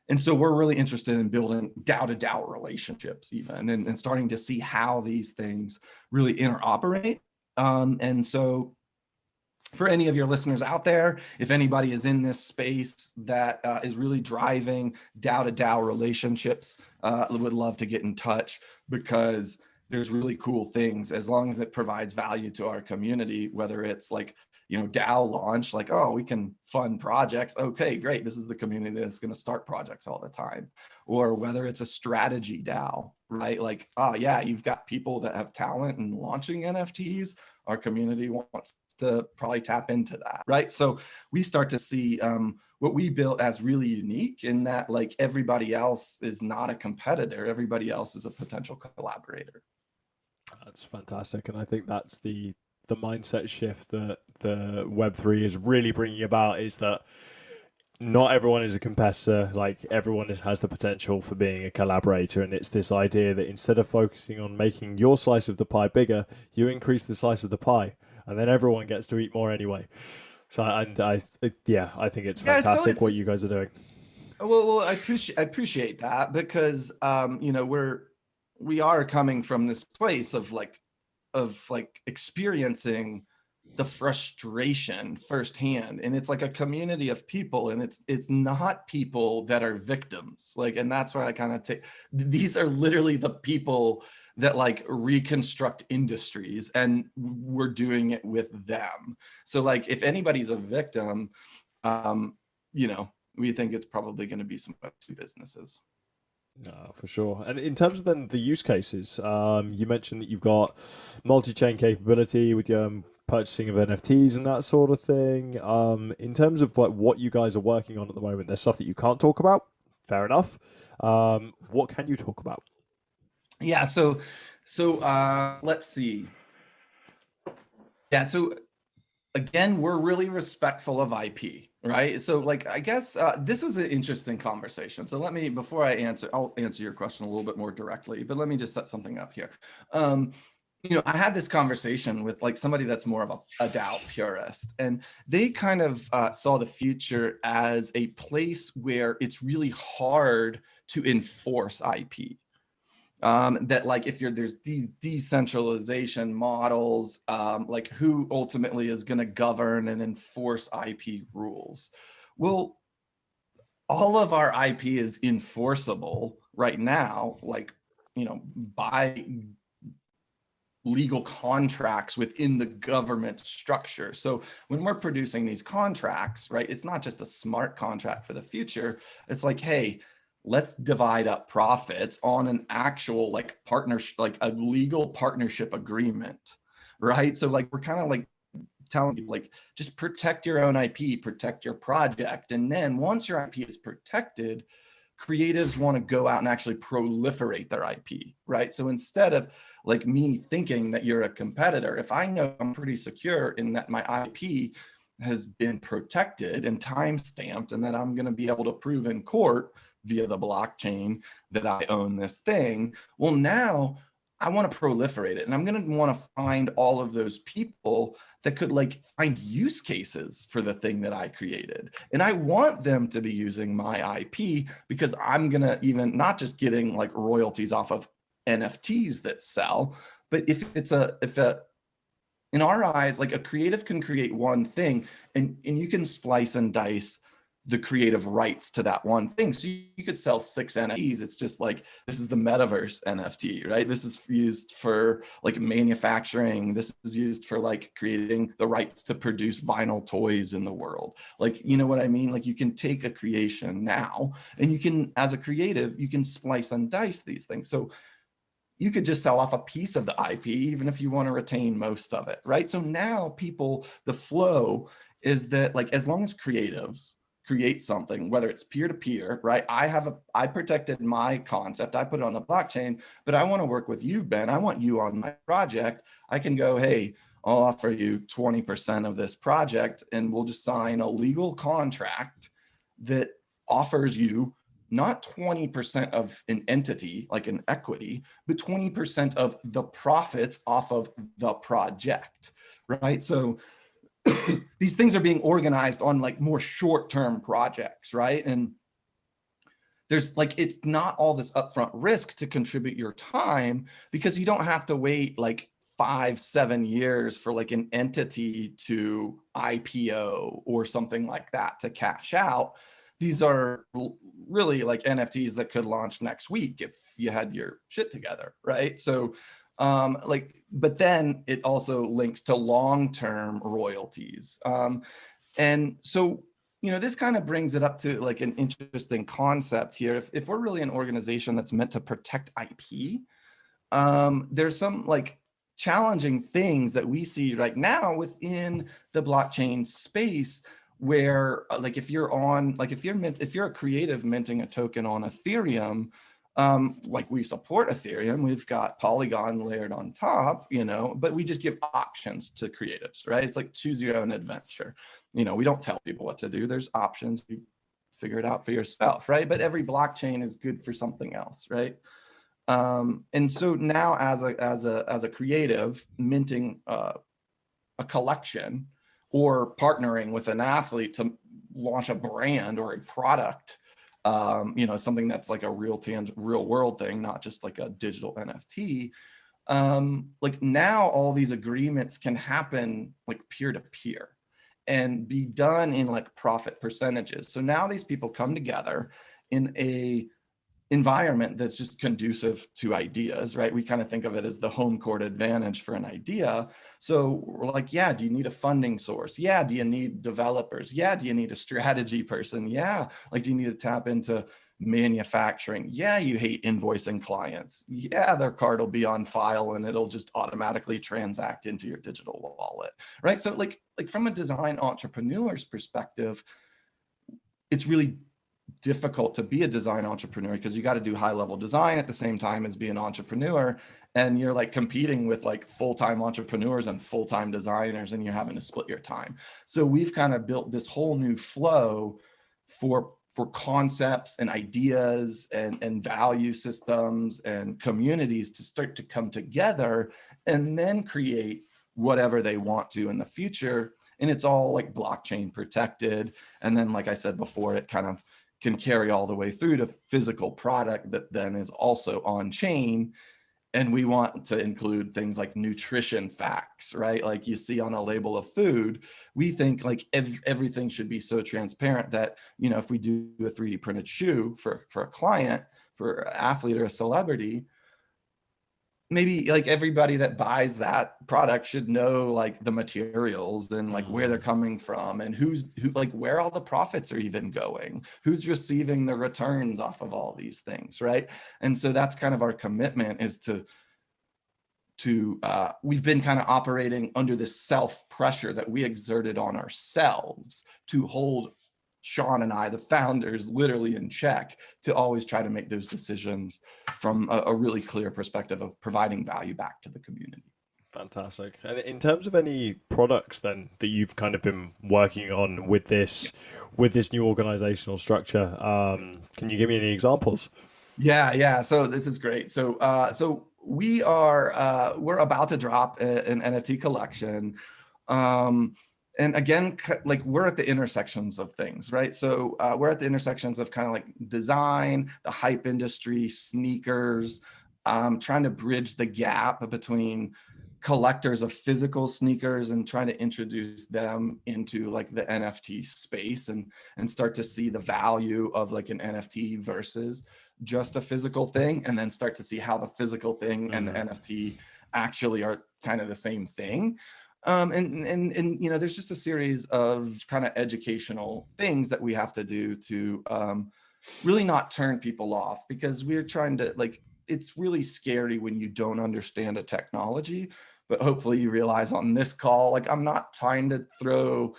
And so we're really interested in building DAO to DAO relationships even, and starting to see how these things really interoperate. And so for any of your listeners out there, if anybody is in this space that is really driving DAO to DAO relationships, would love to get in touch, because there's really cool things as long as it provides value to our community, whether it's like, DAO launch, like, oh, we can fund projects. Okay, great. This is the community that's going to start projects all the time. Or whether it's a strategy DAO, right? Like, oh yeah, you've got people that have talent in launching NFTs. Our community wants to probably tap into that, right? So we start to see what we built as really unique, in that like everybody else is not a competitor. Everybody else is a potential collaborator. That's fantastic, and I think that's the mindset shift that the Web3 is really bringing about, is that not everyone is a competitor. Like, everyone has the potential for being a collaborator, and it's this idea that instead of focusing on making your slice of the pie bigger, you increase the slice of the pie, and then everyone gets to eat more anyway. So, and I think it's fantastic what you guys are doing. Well, I appreciate that, because we are coming from this place of experiencing the frustration firsthand, and it's like a community of people, and it's not people that are victims, like, and that's where I kind of take, these are literally the people that like reconstruct industries, and we're doing it with them. So like, if anybody's a victim, we think it's probably going to be some Web2 businesses. No, for sure. And in terms of then the use cases, you mentioned that you've got multi-chain capability with your purchasing of NFTs and that sort of thing. In terms of like what you guys are working on at the moment, there's stuff that you can't talk about. Fair enough. What can you talk about? Yeah. So let's see. Yeah. So again, we're really respectful of IP, right? So like, I guess this was an interesting conversation. So let me, before I'll answer your question a little bit more directly, but let me just set something up here. I had this conversation with like somebody that's more of a DAO purist, and they kind of saw the future as a place where it's really hard to enforce IP. That like, if there's these decentralization models, like who ultimately is going to govern and enforce IP rules? Well, all of our IP is enforceable right now, like, by legal contracts within the government structure. So when we're producing these contracts, right, it's not just a smart contract for the future. It's like, hey, let's divide up profits on an actual like partnership, like a legal partnership agreement, right? So like, we're kind of like telling people, like, just protect your own IP, protect your project. And then once your IP is protected, creatives want to go out and actually proliferate their IP, right? So instead of like me thinking that you're a competitor, if I know I'm pretty secure in that my IP has been protected and time-stamped, and that I'm going to be able to prove in court via the blockchain that I own this thing, well, now I want to proliferate it, and I'm going to want to find all of those people that could like find use cases for the thing that I created. And I want them to be using my IP, because I'm going to even not just getting like royalties off of NFTs that sell, but if in our eyes, like a creative can create one thing, and you can splice and dice the creative rights to that one thing. So you could sell 6 NFTs. It's just like, this is the metaverse NFT, right? This is used for like manufacturing. This is used for like creating the rights to produce vinyl toys in the world. Like, you know what I mean? Like, you can take a creation now, and you can, as a creative, you can splice and dice these things. So you could just sell off a piece of the IP, even if you want to retain most of it, right? So now people, the flow is that like, as long as creatives create something, whether it's peer-to-peer, right? I protected my concept, I put it on the blockchain, but I want to work with you, Ben. I want you on my project. I can go, hey, I'll offer you 20% of this project, and we'll just sign a legal contract that offers you not 20% of an entity, like an equity, but 20% of the profits off of the project, right? So these things are being organized on like more short-term projects, right? And there's like, it's not all this upfront risk to contribute your time, because you don't have to wait like 5-7 years for like an entity to IPO or something like that to cash out. These are really like NFTs that could launch next week if you had your shit together, right? So but then it also links to long-term royalties. And so, this kind of brings it up to like an interesting concept here. If we're really an organization that's meant to protect IP, there's some like challenging things that we see right now within the blockchain space where like if you're a creative minting a token on Ethereum, like we support Ethereum, we've got Polygon layered on top, but we just give options to creatives, right? It's like choose your own adventure. We don't tell people what to do. There's options. You figure it out for yourself, right? But every blockchain is good for something else, right? And so now as a creative minting a collection or partnering with an athlete to launch a brand or a product, something that's like a real world thing, not just like a digital NFT. Like now all these agreements can happen like peer to peer and be done in like profit percentages. So now these people come together in a environment that's just conducive to ideas, right? We kind of think of it as the home court advantage for an idea. So we're like, yeah, do you need a funding source? Yeah. Do you need developers? Yeah. Do you need a strategy person? Yeah. Like, do you need to tap into manufacturing? Yeah. You hate invoicing clients. Yeah. Their card will be on file and it'll just automatically transact into your digital wallet, right? So like from a design entrepreneur's perspective, it's really difficult to be a design entrepreneur because you got to do high level design at the same time as be an entrepreneur, and you're like competing with like full-time entrepreneurs and full-time designers, and you're having to split your time. So we've kind of built this whole new flow for concepts and ideas and value systems and communities to start to come together and then create whatever they want to in the future. And it's all like blockchain protected. And then, like I said before, it kind of can carry all the way through to physical product that then is also on chain. And we want to include things like nutrition facts, right? Like you see on a label of food, we think like everything should be so transparent that, if we do a 3D printed shoe for a client, for an athlete or a celebrity, maybe like everybody that buys that product should know like the materials and like where they're coming from and who like where all the profits are even going, who's receiving the returns off of all these things, right? And so that's kind of our commitment, is to we've been kind of operating under this self pressure that we exerted on ourselves to hold Sean and I, the founders, literally in check, to always try to make those decisions from a really clear perspective of providing value back to the community. Fantastic. And in terms of any products then that you've kind of been working on with this new organizational structure, can you give me any examples? Yeah. So this is great. So we are we're about to drop an NFT collection. And again, like we're at the intersections of things, right? So we're at the intersections of kind of like design, the hype industry, sneakers, trying to bridge the gap between collectors of physical sneakers and trying to introduce them into like the NFT space and start to see the value of like an NFT versus just a physical thing, and then start to see how the physical thing and the NFT actually are kind of the same thing. And there's just a series of kind of educational things that we have to do to really not turn people off, because we're trying to like, it's really scary when you don't understand a technology, but hopefully you realize on this call, like I'm not trying to throw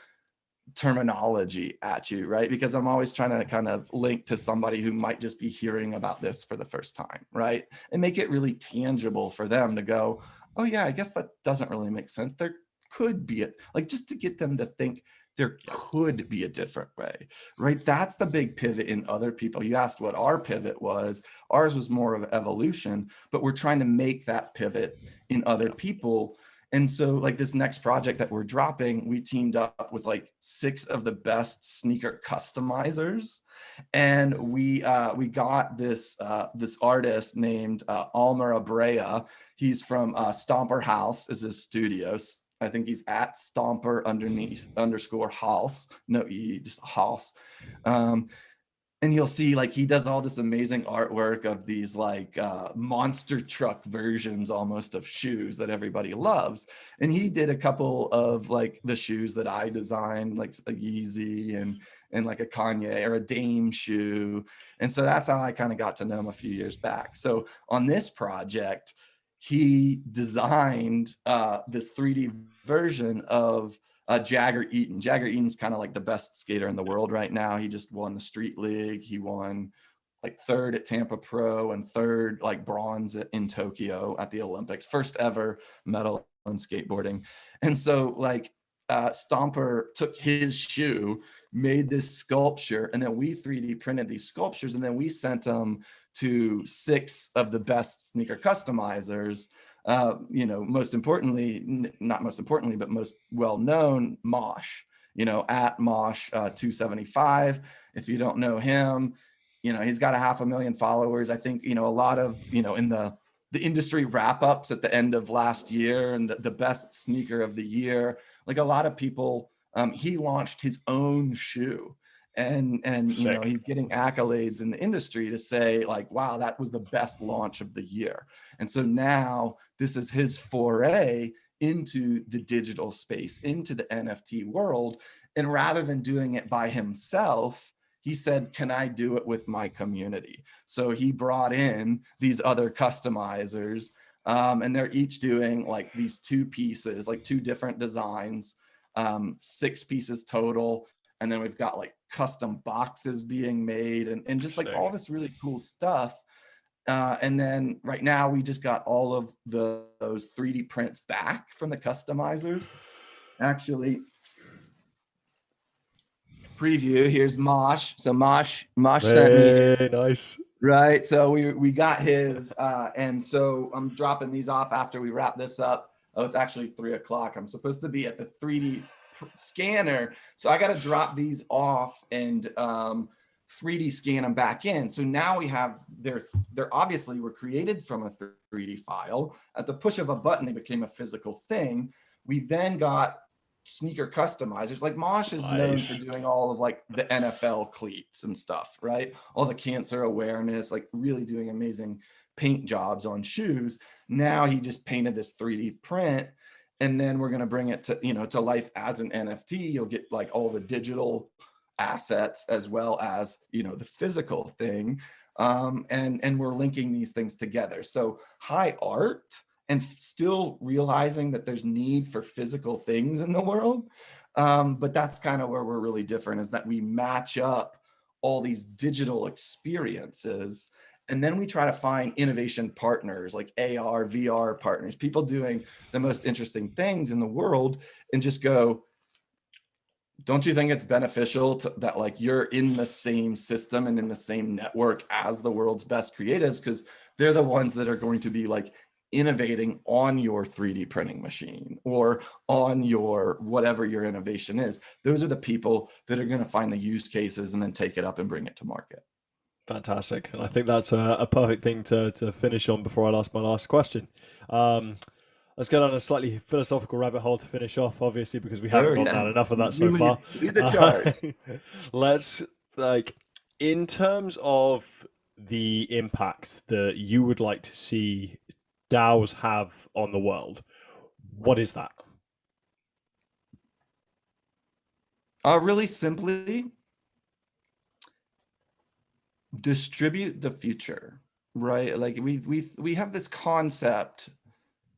terminology at you, right? Because I'm always trying to kind of link to somebody who might just be hearing about this for the first time, right? And make it really tangible for them to go, oh yeah, I guess that doesn't really make sense. There could be it, like just to get them to think there could be a different way, right? That's the big pivot in other people. You asked what our pivot was. Ours was more of evolution, but we're trying to make that pivot in other people. And so like this next project that we're dropping, we teamed up with like 6 of the best sneaker customizers. And we got this artist named Almer Abrea. He's from Stomper House is his studio. I think he's at Stomper _ House. No E, just House. And you'll see like he does all this amazing artwork of these like monster truck versions almost of shoes that everybody loves. And he did a couple of like the shoes that I designed, like a Yeezy and like a Kanye or a Dame shoe. And so that's how I kind of got to know him a few years back. So on this project, he designed this 3D version of Jagger Eaton. Jagger Eaton's kind of like the best skater in the world right now. He just won the Street League. He won like 3rd at Tampa Pro and 3rd like bronze in Tokyo at the Olympics. First ever medal in skateboarding. And so like Stomper took his shoe, made this sculpture, and then we 3D printed these sculptures, and then we sent them to 6 of the best sneaker customizers. You know, most importantly, not most importantly, but most well-known, Mosh, you know, at Mosh 275. If you don't know him, you know, he's got 500,000 followers. I think, you know, a lot of, you know, in the industry wrap-ups at the end of last year and the best sneaker of the year, like a lot of people, he launched his own shoe. And you know, he's getting accolades in the industry to say like, wow, that was the best launch of the year. And so now this is his foray into the digital space, into the NFT world. And rather than doing it by himself, he said, can I do it with my community? So he brought in these other customizers, and they're each doing like these 2 pieces, like 2 different designs, 6 pieces total. And then we've got like custom boxes being made and just like all this really cool stuff. And then right now we just got all of those 3D prints back from the customizers. Actually, preview, here's Mosh. So Mosh sent me. Nice. Right. So we got his, and so I'm dropping these off after we wrap this up. Oh, it's actually 3 o'clock. I'm supposed to be at the 3D scanner. So I got to drop these off and 3D scan them back in. So now we have they're obviously were created from a 3D file. At the push of a button, they became a physical thing. We then got sneaker customizers. Like Mosh is known for doing all of like the NFL cleats and stuff, right? All the cancer awareness, like really doing amazing paint jobs on shoes. Now he just painted this 3D print. And then we're going to bring it to, you know, to life as an NFT. You'll get like all the digital assets as well as, you know, the physical thing. And we're linking these things together. So high art and still realizing that there's need for physical things in the world. But that's kind of where we're really different, is that we match up all these digital experiences. And then we try to find innovation partners like AR, VR partners, people doing the most interesting things in the world, and just go, don't you think it's beneficial that like you're in the same system and in the same network as the world's best creatives? Because they're the ones that are going to be like innovating on your 3D printing machine or on your whatever your innovation is. Those are the people that are going to find the use cases and then take it up and bring it to market. Fantastic. And I think that's a perfect thing to finish on before I ask my last question. Let's go down a slightly philosophical rabbit hole to finish off, obviously, because we haven't gone down enough of that so far. Lead the charge. Let's, like, in terms of the impact that you would like to see DAOs have on the world, what is that? Really simply, distribute the future, right? Like we have this concept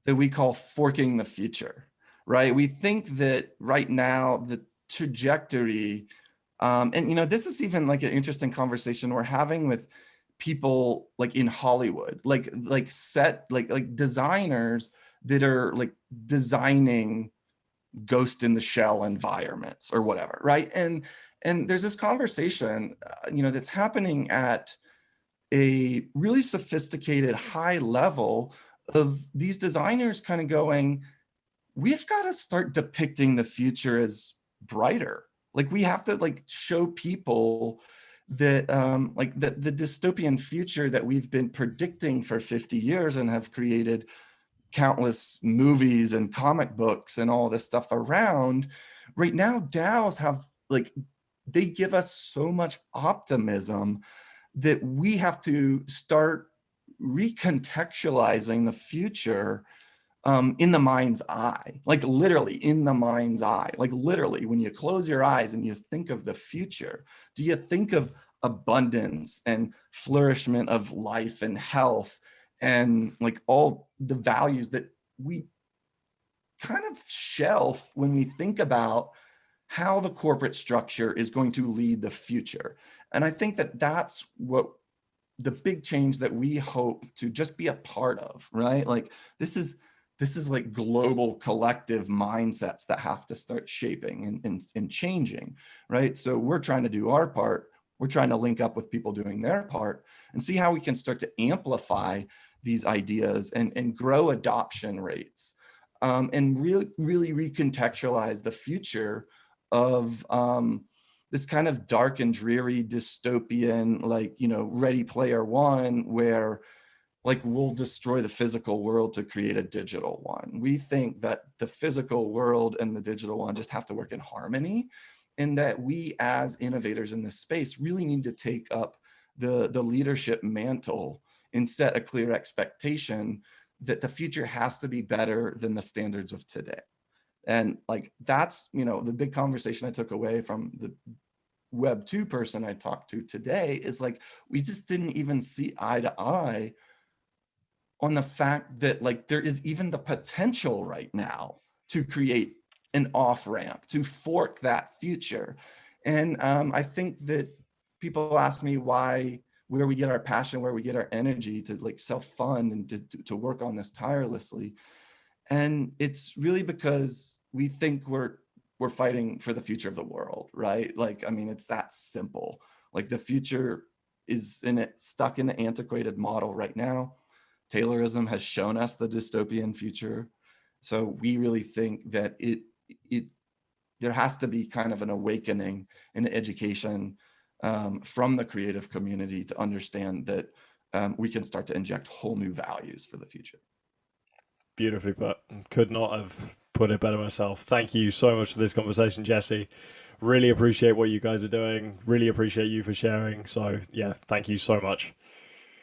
that we call forking the future, right? We think that right now the trajectory, and you know, this is even like an interesting conversation we're having with people like in Hollywood, like designers that are like designing ghost in the shell environments or whatever, right? And there's this conversation, you know, that's happening at a really sophisticated high level of these designers kind of going, we've got to start depicting the future as brighter. Like we have to like show people that like the dystopian future that we've been predicting for 50 years and have created countless movies and comic books and all this stuff around. Right now, DAOs have like, they give us so much optimism that we have to start recontextualizing the future in the mind's eye, like literally in the mind's eye, like literally when you close your eyes and you think of the future, do you think of abundance and flourishment of life and health and like all the values that we kind of shelf when we think about how the corporate structure is going to lead the future? And I think that that's what the big change that we hope to just be a part of, right? Like this is like global collective mindsets that have to start shaping and changing, right? So we're trying to do our part. We're trying to link up with people doing their part and see how we can start to amplify these ideas and grow adoption rates, and really recontextualize the future of this kind of dark and dreary dystopian, like, you know, Ready Player One, where like we'll destroy the physical world to create a digital one. We think that the physical world and the digital one just have to work in harmony, and that we as innovators in this space really need to take up the leadership mantle and set a clear expectation that the future has to be better than the standards of today. And like, that's, you know, the big conversation I took away from the Web 2 person I talked to today is like, we just didn't even see eye to eye on the fact that like there is even the potential right now to create an off ramp, to fork that future. And I think that people ask me where we get our passion, where we get our energy to like self-fund and to work on this tirelessly. And it's really because we think we're fighting for the future of the world, right? Like, I mean, it's that simple. Like the future is stuck in the antiquated model right now. Taylorism has shown us the dystopian future. So we really think that there has to be kind of an awakening in education from the creative community to understand that we can start to inject whole new values for the future. Beautifully put. Could not have put it better myself. Thank you so much for this conversation, Jesse. Really appreciate what you guys are doing. Really appreciate you for sharing. So yeah, thank you so much.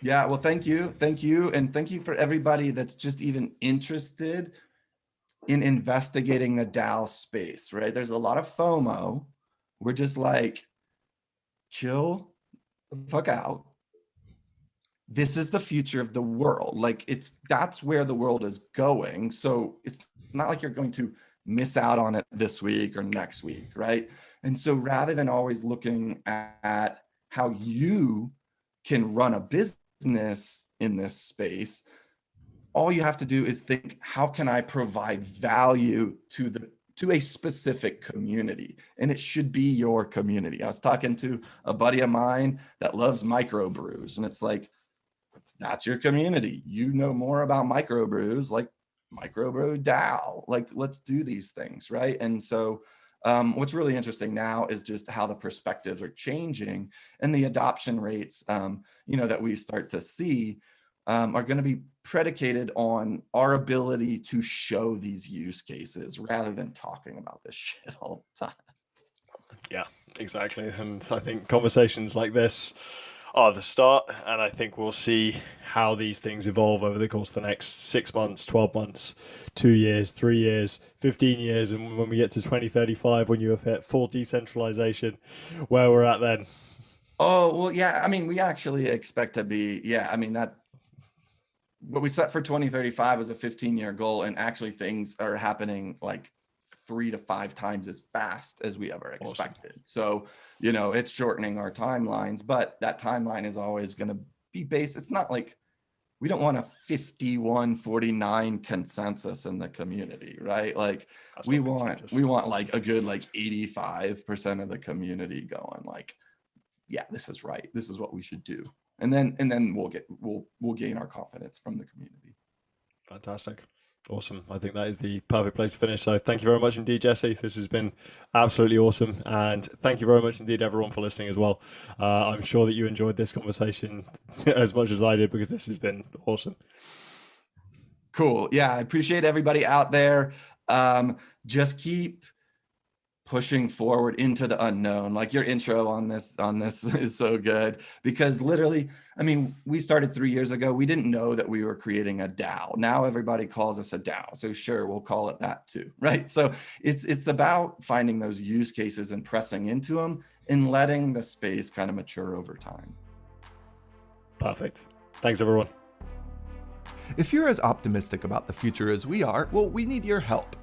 Yeah, well, thank you. And thank you for everybody that's just even interested in investigating the DAO space, right? There's a lot of FOMO. We're just like, chill the fuck out. This is the future of the world. Like that's where the world is going. So it's not like you're going to miss out on it this week or next week, right? And so rather than always looking at how you can run a business in this space, all you have to do is think, how can I provide value to a specific community? And it should be your community. I was talking to a buddy of mine that loves microbrews, and it's like, that's your community. You know more about microbrews, like microbrew DAO. Like, let's do these things, right? And so what's really interesting now is just how the perspectives are changing, and the adoption rates, you know, that we start to see are going to be predicated on our ability to show these use cases rather than talking about this shit all the time. Yeah, exactly. And I think conversations like this are the start, and I think we'll see how these things evolve over the course of the next 6 months, 12 months, 2 years, 3 years, 15 years, and when we get to 2035, when you have hit full decentralization, where we're at then. Oh, well, yeah, I mean, we actually expect to be, yeah, I mean, that what we set for 2035 was a 15-year goal, and actually things are happening like 3 to 5 times as fast as we ever expected. Awesome. So, you know, it's shortening our timelines, but that timeline is always going to be based. It's not like we don't want a 51-49 consensus in the community, right? Like we want like a good like 85% of the community going like, yeah, this is right. This is what we should do. And then we'll gain our confidence from the community. Fantastic. Awesome. I think that is the perfect place to finish. So thank you very much indeed, Jesse. This has been absolutely awesome. And thank you very much indeed, everyone, for listening as well. I'm sure that you enjoyed this conversation as much as I did, because this has been awesome. Cool. Yeah, I appreciate everybody out there. Just keep pushing forward into the unknown. Like your intro on this is so good, because literally, I mean, we started 3 years ago. We didn't know that we were creating a DAO. Now everybody calls us a DAO. So sure, we'll call it that too, right? So it's about finding those use cases and pressing into them and letting the space kind of mature over time. Perfect. Thanks, everyone. If you're as optimistic about the future as we are, well, we need your help.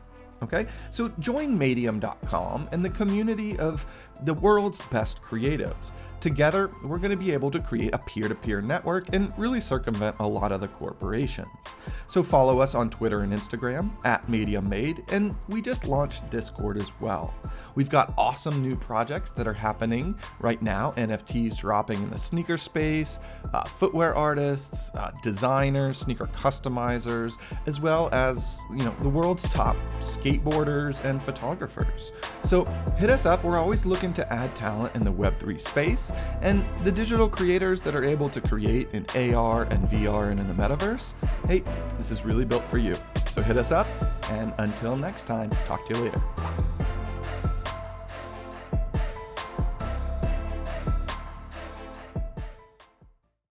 Okay, so join Medium.com and the community of the world's best creatives. Together, we're going to be able to create a peer-to-peer network and really circumvent a lot of the corporations. So follow us on Twitter and Instagram @MediumMade, and we just launched Discord as well. We've got awesome new projects that are happening right now. NFTs dropping in the sneaker space, footwear artists, designers, sneaker customizers, as well as the world's top skateboarders and photographers. So hit us up. We're always looking to add talent in the Web3 space, and the digital creators that are able to create in AR and VR and in the metaverse. Hey, this is really built for you. So hit us up, and until next time, talk to you later.